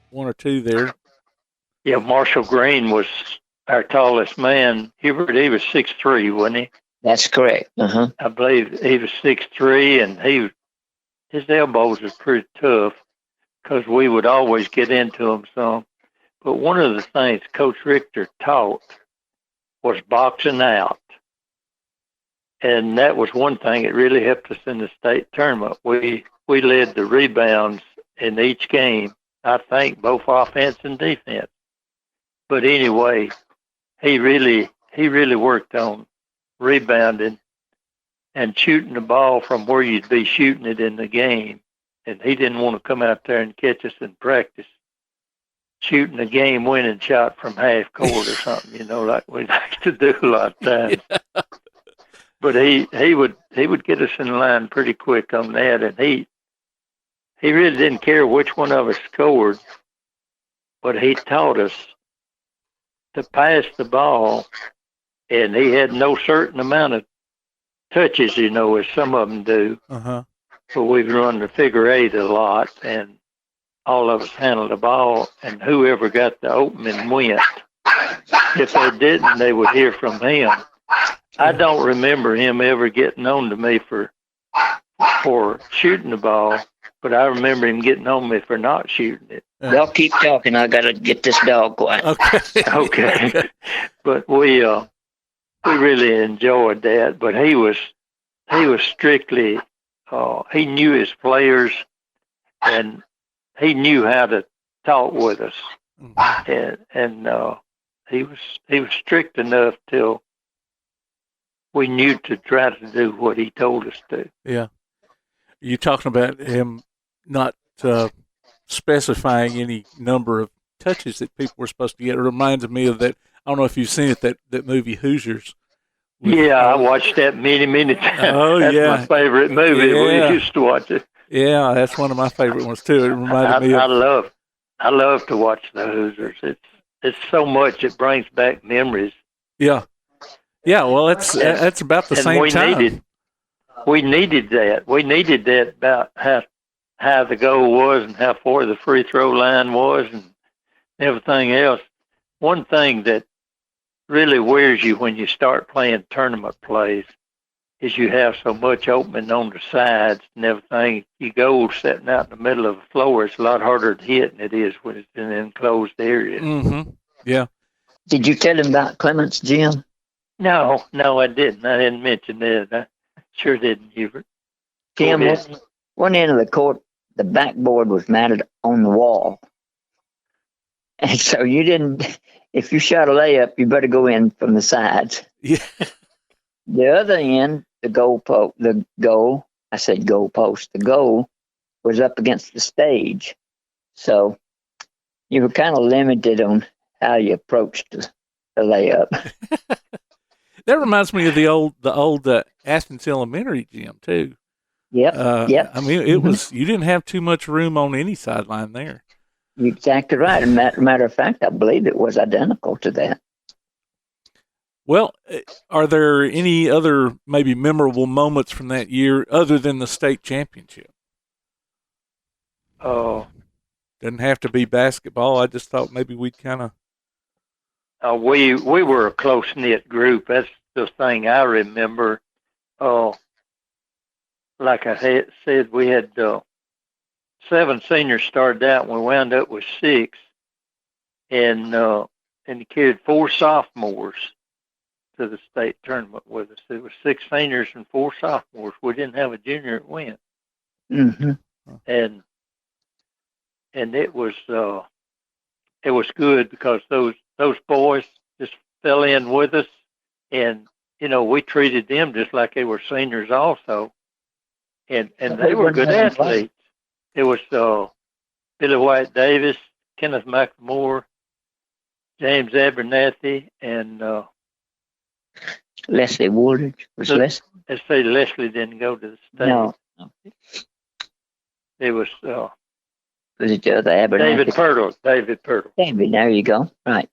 one or two there. Yeah, Marshall Green was our tallest man. Hubert, he was 6'3", wasn't he? That's correct. Uh-huh. I believe he was 6'3", and his elbows were pretty tough. because we would always get into them some. But one of the things Coach Richter taught was boxing out. And that was one thing that really helped us in the state tournament. We led the rebounds in each game, I think, both offense and defense. But anyway, he really worked on rebounding and shooting the ball from where you'd be shooting it in the game. And he didn't want to come out there and catch us in practice shooting a game-winning shot from half court or something, like we like to do a lot of times. Yeah. But he would get us in line pretty quick on that, and he really didn't care which one of us scored, but he taught us to pass the ball, and he had no certain amount of touches, as some of them do. Uh-huh. So we've run the figure eight a lot, and all of us handled the ball, and whoever got the opening went. If they didn't, they would hear from him. I don't remember him ever getting on to me for shooting the ball, but I remember him getting on me for not shooting it. Y'all keep talking. I got to get this dog quiet. Okay. But we really enjoyed that. But he was strictly, he knew his players, and he knew how to talk with us. And he was strict enough till we knew to try to do what he told us to. Yeah. You're talking about him not specifying any number of touches that people were supposed to get. It reminds me of that. I don't know if you've seen it, that movie Hoosiers. I watched that many times. Oh, that's yeah. My favorite movie. Yeah. We used to watch it. Yeah, that's one of my favorite ones too. It reminded me of. I love to watch the Hoosiers. It's so much. It brings back memories. Yeah. Yeah, well, that's about the same time. We needed that. We needed that about how the goal was and how far the free throw line was and everything else. One thing that really wears you when you start playing tournament plays is you have so much opening on the sides and everything. Your goal sitting out in the middle of the floor, it's a lot harder to hit than it is when it's in an enclosed area. Mm-hmm. Yeah. Did you tell him about Clement's gym? No, I didn't. I didn't mention that. I sure didn't, Hubert. Jim, one end of the court, the backboard was mounted on the wall. And so you didn't, if you shot a layup, you better go in from the sides. Yeah. The other end, the goal was up against the stage. So you were kind of limited on how you approached the layup. That reminds me of the old Athens Elementary gym too. Yep. Yep. I mean, it was, you didn't have too much room on any sideline there. You're exactly right. And matter of fact, I believe it was identical to that. Well, are there any other maybe memorable moments from that year other than the state championship? Oh. Doesn't have to be basketball. I just thought maybe we'd kind of. We were a close-knit group. That's the thing I remember. Like I said, we had 7 seniors started out, and we wound up with 6. And carried 4 sophomores to the state tournament with us. It was 6 seniors and 4 sophomores. We didn't have a junior that went. Mm-hmm. And it was good because those boys just fell in with us, and we treated them just like they were seniors also, and they were good athletes. It was Billy White Davis, Kenneth McLemore, James Abernathy, and Leslie Woolridge. Leslie? Let's say Leslie didn't go to the state. No. It was it the other Abernathy? David Pirtle. David, there you go. Right.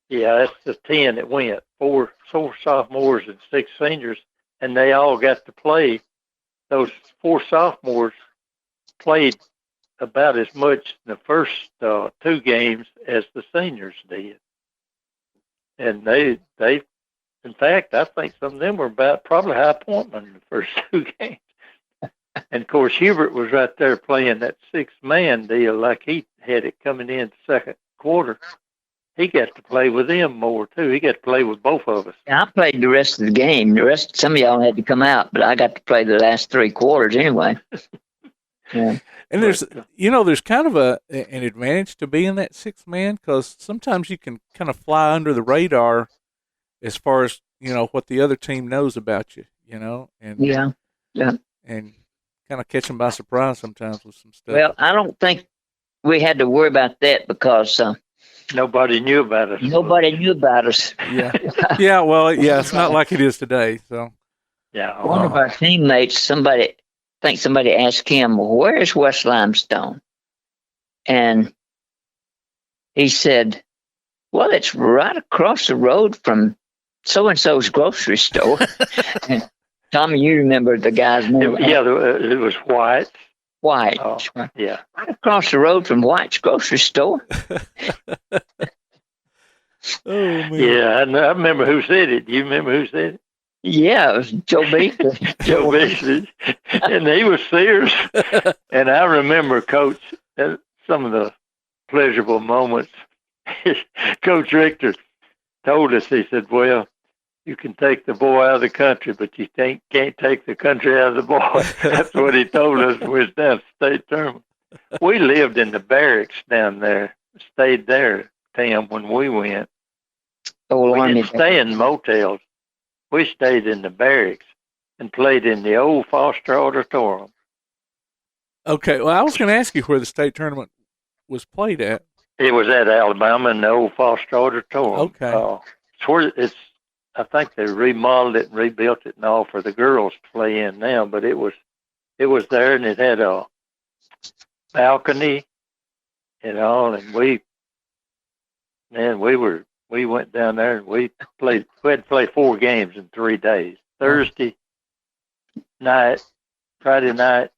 Yeah, that's the 10 that went. 4 sophomores and 6 seniors, and they all got to play. Those 4 sophomores played about as much in the first 2 games as the seniors did. And they in fact, I think some of them were probably high point in the first 2 games. And, of course, Hubert was right there playing that six-man deal like he had it coming in the second quarter. He got to play with them more, too. He got to play with both of us. I played the rest of the game. Some of y'all had to come out, but I got to play the last three quarters anyway. Yeah. And there's kind of an advantage to being that sixth man, because sometimes you can kind of fly under the radar as far as, what the other team knows about you, and yeah. And kind of catch them by surprise sometimes with some stuff. Well, I don't think we had to worry about that because nobody knew about us. Nobody knew about us. Yeah. Yeah. Well, yeah, it's not like it is today. So, yeah. One of our teammates, somebody asked him, well, where is West Limestone? And he said, well, it's right across the road from so-and-so's grocery store. And Tommie, you remember the guy's name? It was White. White. Oh, yeah. Right across the road from White's grocery store. Oh, man. Yeah, I remember who said it. Do you remember who said it? Yeah, it was Joe Beasley. Joe Beasley. And he was serious. And I remember, Coach, some of the pleasurable moments. Coach Richter told us, he said, well, you can take the boy out of the country, but you can't take the country out of the boy. That's what he told us when we was down at the state tournament. We lived in the barracks down there, stayed there, Tim, when we went. We didn't stay in motels. We stayed in the barracks and played in the old Foster Auditorium. Okay, well, I was going to ask you where the state tournament was played at. It was at Alabama in the old Foster Auditorium. Okay. I think they remodeled it and rebuilt it and all for the girls to play in now, but it was there, and it had a balcony and all, and we went down there and we had to play 4 games in 3 days. Thursday night, Friday night,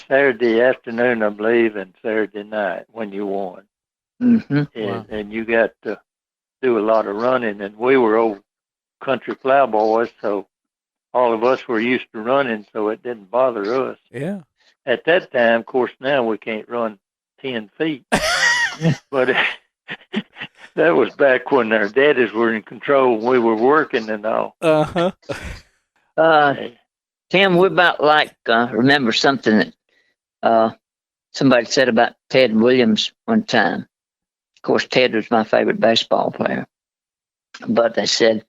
Saturday afternoon, I believe, and Saturday night when you won. Mm-hmm. And you got to do a lot of running, and we were old country plowboys, so all of us were used to running, so it didn't bother us. Yeah. At that time, of course, now we can't run 10 feet, but that was back when our daddies were in control and we were working and all. Tim, we're about like, remember something that somebody said about Ted Williams one time. Of course, Ted was my favorite baseball player. But they said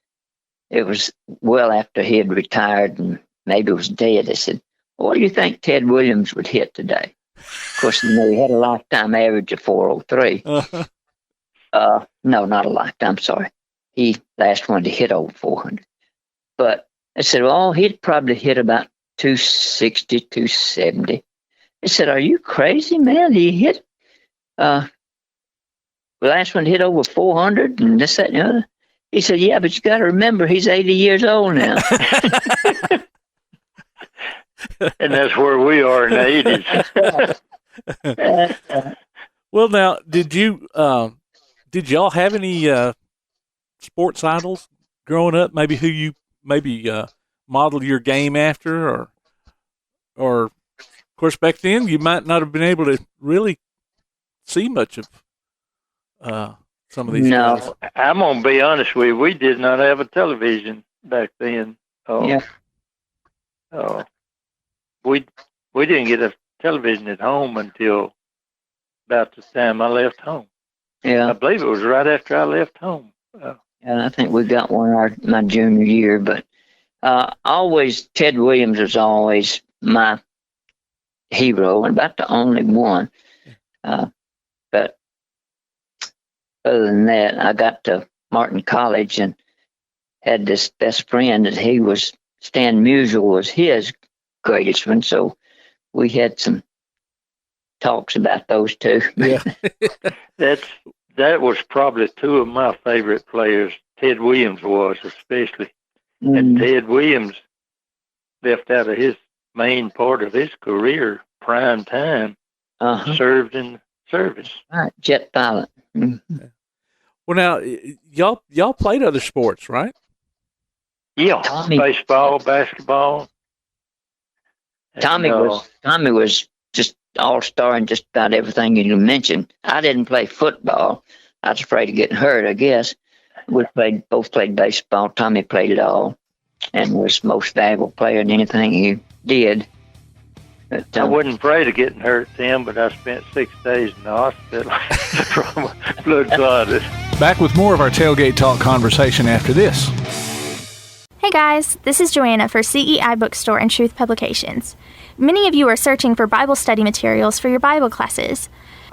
it was well after he had retired and maybe was dead. They said, what do you think Ted Williams would hit today? Of course, he had a lifetime average of 403. No, not a lifetime, sorry. He last one to hit over 400. But I said, well, he'd probably hit about 260, 270. They said, are you crazy, man? He hit, the last one hit over 400 and this, that, and the other. He said, yeah, but you got to remember, he's 80 years old now. And that's where we are in the 80s. Well, now, did y'all have any sports idols growing up? Maybe who you modeled your game after, or of course back then you might not have been able to really see much of some of these. No, guys. I'm gonna be honest with you. We did not have a television back then. We didn't get a television at home until about the time I left home. Yeah, I believe it was right after I left home. And I think we got one my junior year, but always Ted Williams was always my hero and about the only one. But other than that, I got to Martin College and had this best friend that Stan Musial was his greatest one. So we had some talks about those two. Yeah. That was probably two of my favorite players. Ted Williams was, especially. And Ted Williams left out of his main part of his career, prime time, served in service. Right, jet pilot. Mm-hmm. Well, now, y'all played other sports, right? Yeah, Tommie. baseball, basketball. Tommie was just all-star in just about everything you mentioned. I didn't play football. I was afraid of getting hurt, I guess. We both played baseball. Tommie played it all and was most valuable player in anything he did. But, I wasn't afraid of getting hurt then, but I spent 6 days in the hospital from blood clotted. Back with more of our Tailgate Talk conversation after this. Hey guys, this is Joanna for CEI Bookstore and Truth Publications. Many of you are searching for Bible study materials for your Bible classes.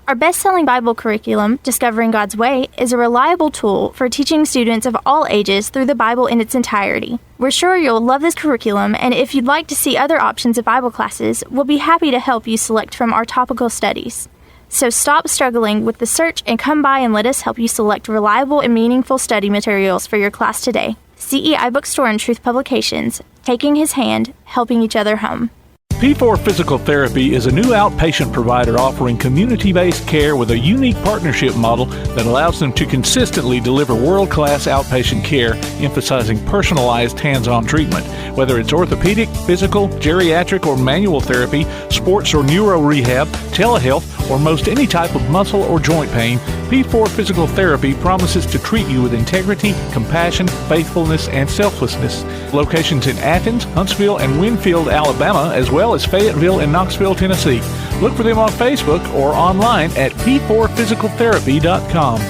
Our best-selling Bible curriculum, Discovering God's Way, is a reliable tool for teaching students of all ages through the Bible in its entirety. We're sure you'll love this curriculum, and if you'd like to see other options of Bible classes, we'll be happy to help you select from our topical studies. So stop struggling with the search and come by and let us help you select reliable and meaningful study materials for your class today. CEI Bookstore and Truth Publications, taking his hand, helping each other home. P4 Physical Therapy is a new outpatient provider offering community-based care with a unique partnership model that allows them to consistently deliver world-class outpatient care, emphasizing personalized hands-on treatment. Whether it's orthopedic, physical, geriatric, or manual therapy, sports or neuro rehab, telehealth, or most any type of muscle or joint pain, P4 Physical Therapy promises to treat you with integrity, compassion, faithfulness, and selflessness. Locations in Athens, Huntsville, and Winfield, Alabama, as well as Fayetteville and Knoxville, Tennessee. Look for them on Facebook or online at p4physicaltherapy.com.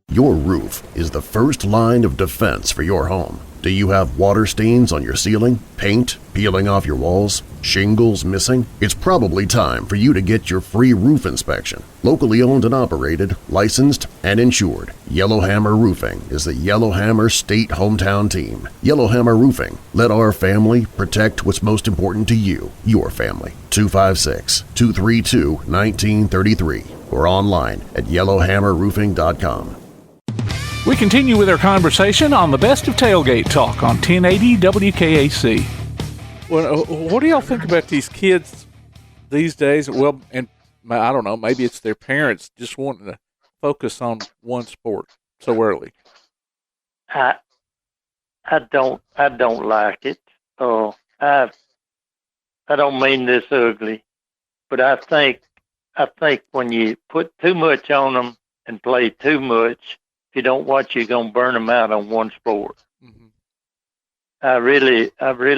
Your roof is the first line of defense for your home. Do you have water stains on your ceiling, paint peeling off your walls, shingles missing? It's probably time for you to get your free roof inspection. Locally owned and operated, licensed, and insured, Yellowhammer Roofing is the Yellowhammer State hometown team. Yellowhammer Roofing. Let our family protect what's most important to you, your family. 256-232-1933 or online at yellowhammerroofing.com. We continue with our conversation on the best of Tailgate Talk on 1080 WKAC. Well, what do y'all think about these kids these days? Well, and I don't know, maybe it's their parents just wanting to focus on one sport so early. I don't like it. I don't mean this ugly, but I think when you put too much on them and play too much, if you don't watch, you're gonna burn them out on one sport. Mm-hmm. I really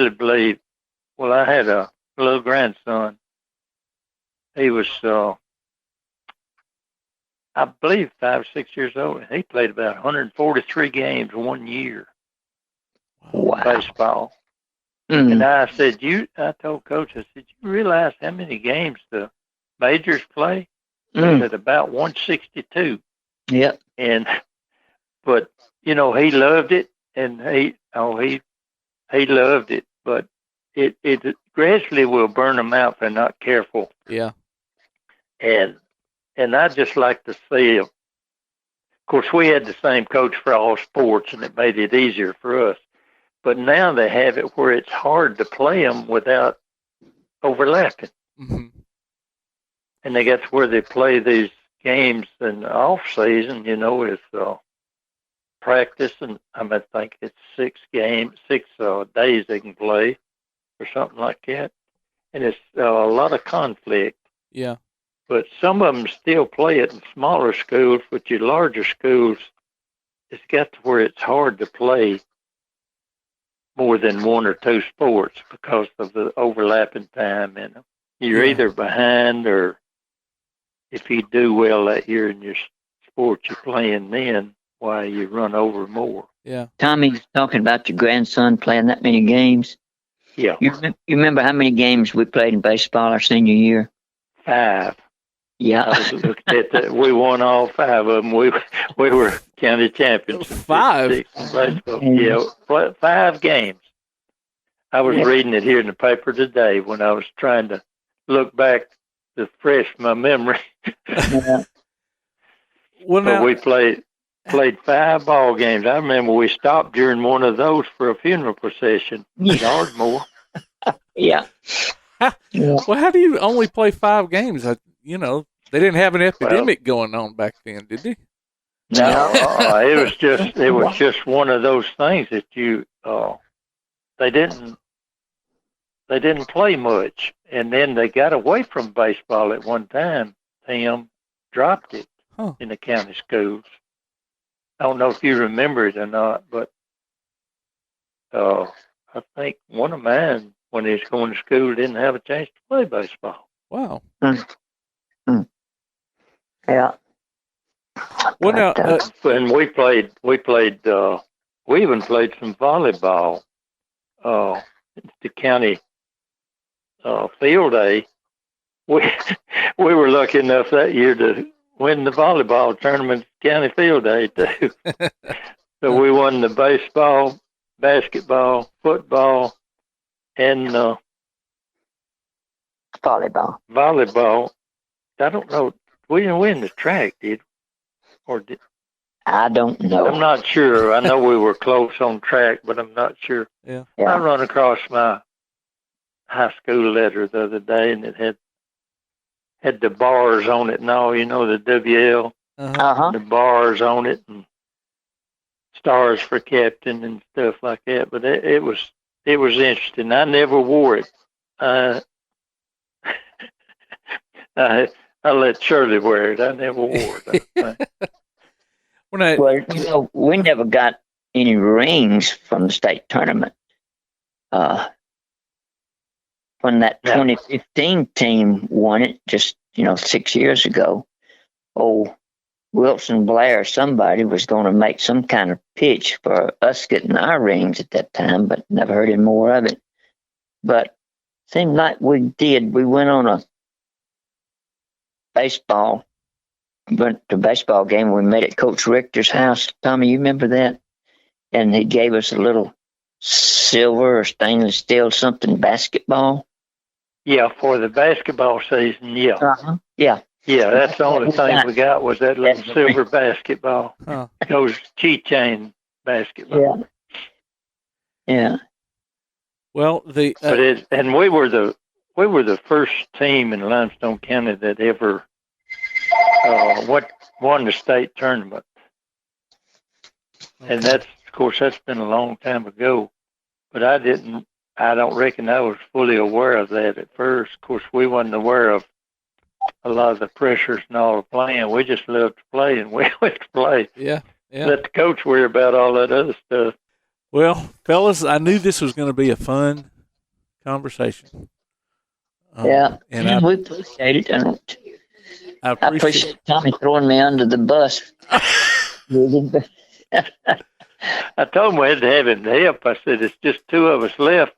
believe. Well, I had a little grandson. He was, I believe, 5 or 6 years old. He played about 143 games 1 year. Wow. Baseball. Mm. And I told Coach, I said, you realize how many games the majors play? Mm. At about 162. Yep. But he loved it, and he loved it, but it gradually will burn them out if they're not careful. Yeah. And I just like to see them. Of course, we had the same coach for all sports, and it made it easier for us. But now they have it where it's hard to play them without overlapping. Mm-hmm. And that's where they play these games in the off season, is practice, and I think it's 6 days they can play or something like that. And it's a lot of conflict. Yeah. But some of them still play it in smaller schools, but your larger schools, it's got to where it's hard to play more than 1 or 2 sports because of the overlapping time in them. You're either behind, or if you do well that year in your sport you're playing then, why you run over more. Yeah. Tommie's talking about your grandson playing that many games. Yeah. You remember how many games we played in baseball our senior year? 5. Yeah. I was looking at that. We won all 5 of them. We were county champions. 5? Baseball. Yeah, 5 games. I was reading it here in the paper today when I was trying to look back to refresh my memory. Well, now, we played 5 ball games. I remember we stopped during one of those for a funeral procession in Ardmore. Yeah. Well, how do you only play 5 games? They didn't have an epidemic going on back then, did they? No, it was just one of those things that they they didn't play much. And then they got away from baseball at one time. Tim dropped it in the county schools. I don't know if you remember it or not, but I think one of mine, when he was going to school, didn't have a chance to play baseball. Wow. Yeah. Well, now, and we even played some volleyball. The county field day. We were lucky enough that year to win the volleyball tournament county field day too. So we won the baseball, basketball, football, and volleyball. I don't know. We didn't win the track, did we? Or did? I don't know. I'm not sure. I know we were close on track, but I'm not sure. Yeah. I run across my high school letter the other day, and it had the bars on it and all, you know, the WL, the bars on it, and stars for captain and stuff like that. But it was interesting. I never wore it. I let Shirley wear it. I never wore it. Well, you know, we never got any rings from the state tournament. When that 2015 team won it, just, 6 years ago, Wilson Blair, somebody was going to make some kind of pitch for us getting our rings at that time, but never heard any more of it. But seemed like we did. We went on a baseball game we met at Coach Richter's house. Tommie, you remember that? And he gave us a little silver or stainless steel something basketball. Yeah, for the basketball season, yeah. Yeah. Yeah, that's the only thing we got was that little silver basketball. Those key chain basketball. Yeah. Well, and we were the first team in Limestone County that ever won the state tournament. And that's been a long time ago. But I don't reckon I was fully aware of that at first. Of course, we wasn't aware of a lot of the pressures and all the playing. We just loved to play, and we went to play. Yeah. Let the coach worry about all that other stuff. Well, fellas, I knew this was going to be a fun conversation. And we appreciate it. I appreciate Tommie throwing me under the bus. I told him we had to have him help. I said, it's just two of us left,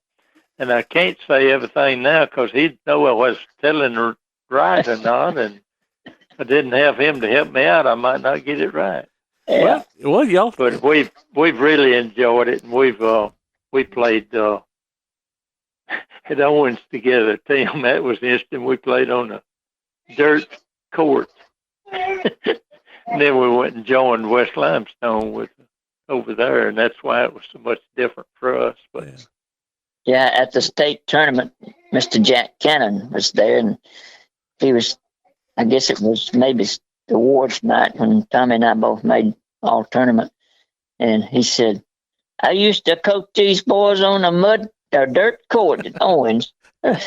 and I can't say everything now because he'd know I was telling right or not, and if I didn't have him to help me out, I might not get it right. Yeah. Well, y'all. But we've really enjoyed it, and we played at Owens together. Tim, that was instant. We played on a dirt court, and then we went and joined West Limestone over there, and that's why it was so much different for us. But at the state tournament, Mr. Jack Cannon was there, and he was, I guess it was maybe the awards night when Tommie and I both made all tournament, and he said, I used to coach these boys on a dirt court at Owens. And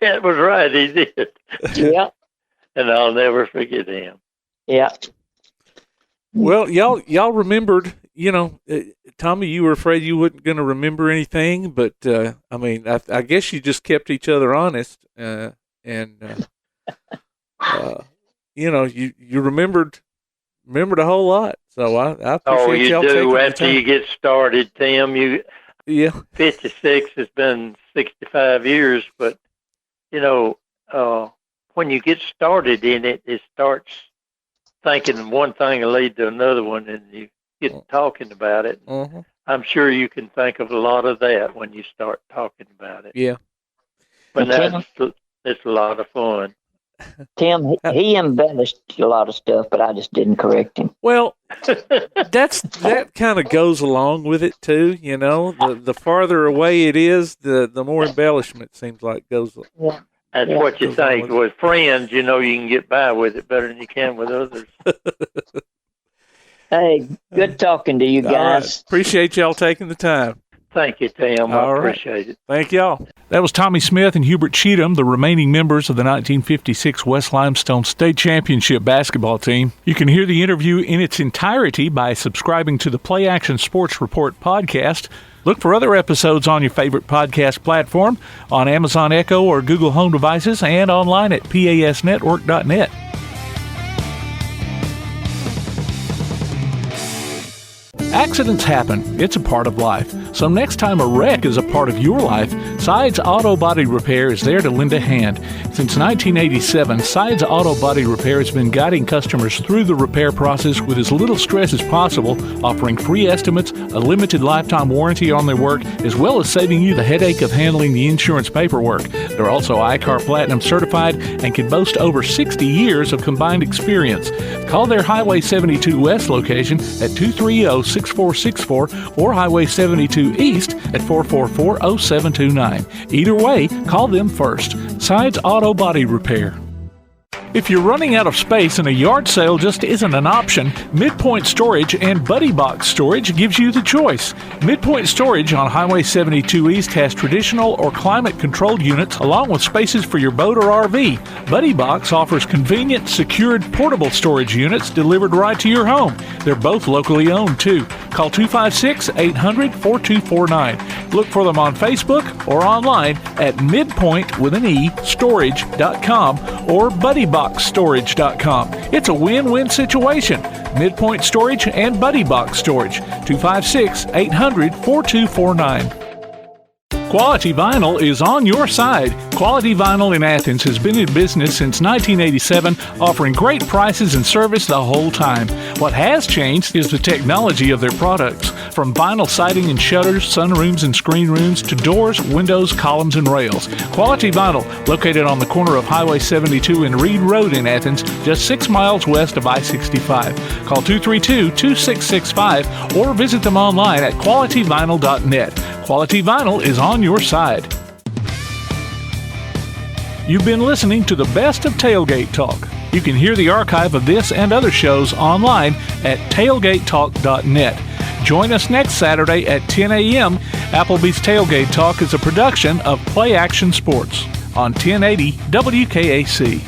that was right, he did. Yeah. And I'll never forget him. Yeah. Well, y'all remembered, Tommie, you were afraid you wasn't going to remember anything, but, I guess you just kept each other honest, you remembered a whole lot. So I appreciate y'all taking the time. Oh, you do. After you get started, Tim, 56 has been 65 years, but, when you get started in it, it starts thinking one thing will lead to another one, and you get talking about it. Mm-hmm. I'm sure you can think of a lot of that when you start talking about it. Yeah. But it's a lot of fun. Tim, he embellished a lot of stuff, but I just didn't correct him. Well, that kind of goes along with it too. The farther away it is, the more embellishment seems like goes. Yeah. That's what you think. With friends, you can get by with it better than you can with others. Hey, good talking to you guys. Right. Appreciate y'all taking the time. Thank you, Tim. I appreciate it. Thank y'all. That was Tommie Smith and Hubert Chittam, the remaining members of the 1956 West Limestone State Championship basketball team. You can hear the interview in its entirety by subscribing to the Play Action Sports Report podcast. Look for other episodes on your favorite podcast platform, on Amazon Echo or Google Home devices, and online at pasnetwork.net. Accidents happen. It's a part of life. So next time a wreck is a part of your life, Sides Auto Body Repair is there to lend a hand. Since 1987, Sides Auto Body Repair has been guiding customers through the repair process with as little stress as possible, offering free estimates, a limited lifetime warranty on their work, as well as saving you the headache of handling the insurance paperwork. They're also ICAR Platinum certified and can boast over 60 years of combined experience. Call their Highway 72 West location at 230-6464 or Highway 72 East at 444-0729. Either way, call them first. Sides Auto Body Repair. If you're running out of space and a yard sale just isn't an option, Midpoint Storage and Buddy Box Storage gives you the choice. Midpoint Storage on Highway 72 East has traditional or climate-controlled units along with spaces for your boat or RV. Buddy Box offers convenient, secured, portable storage units delivered right to your home. They're both locally owned, too. Call 256-800-4249. Look for them on Facebook or online at midpoint.storage.com or buddyboxstorage.com. It's a win-win situation. Midpoint Storage and Buddy Box Storage. 256-800-4249. Quality Vinyl is on your side. Quality Vinyl in Athens has been in business since 1987, offering great prices and service the whole time. What has changed is the technology of their products. From vinyl siding and shutters, sunrooms and screen rooms, to doors, windows, columns, and rails. Quality Vinyl, located on the corner of Highway 72 and Reed Road in Athens, just 6 miles west of I-65. Call 232-2665 or visit them online at qualityvinyl.net. Quality Vinyl is on your side. You've been listening to the best of Tailgate Talk. You can hear the archive of this and other shows online at tailgatetalk.net. Join us next Saturday at 10 a.m. Applebee's Tailgate Talk is a production of Play Action Sports on 1080 WKAC.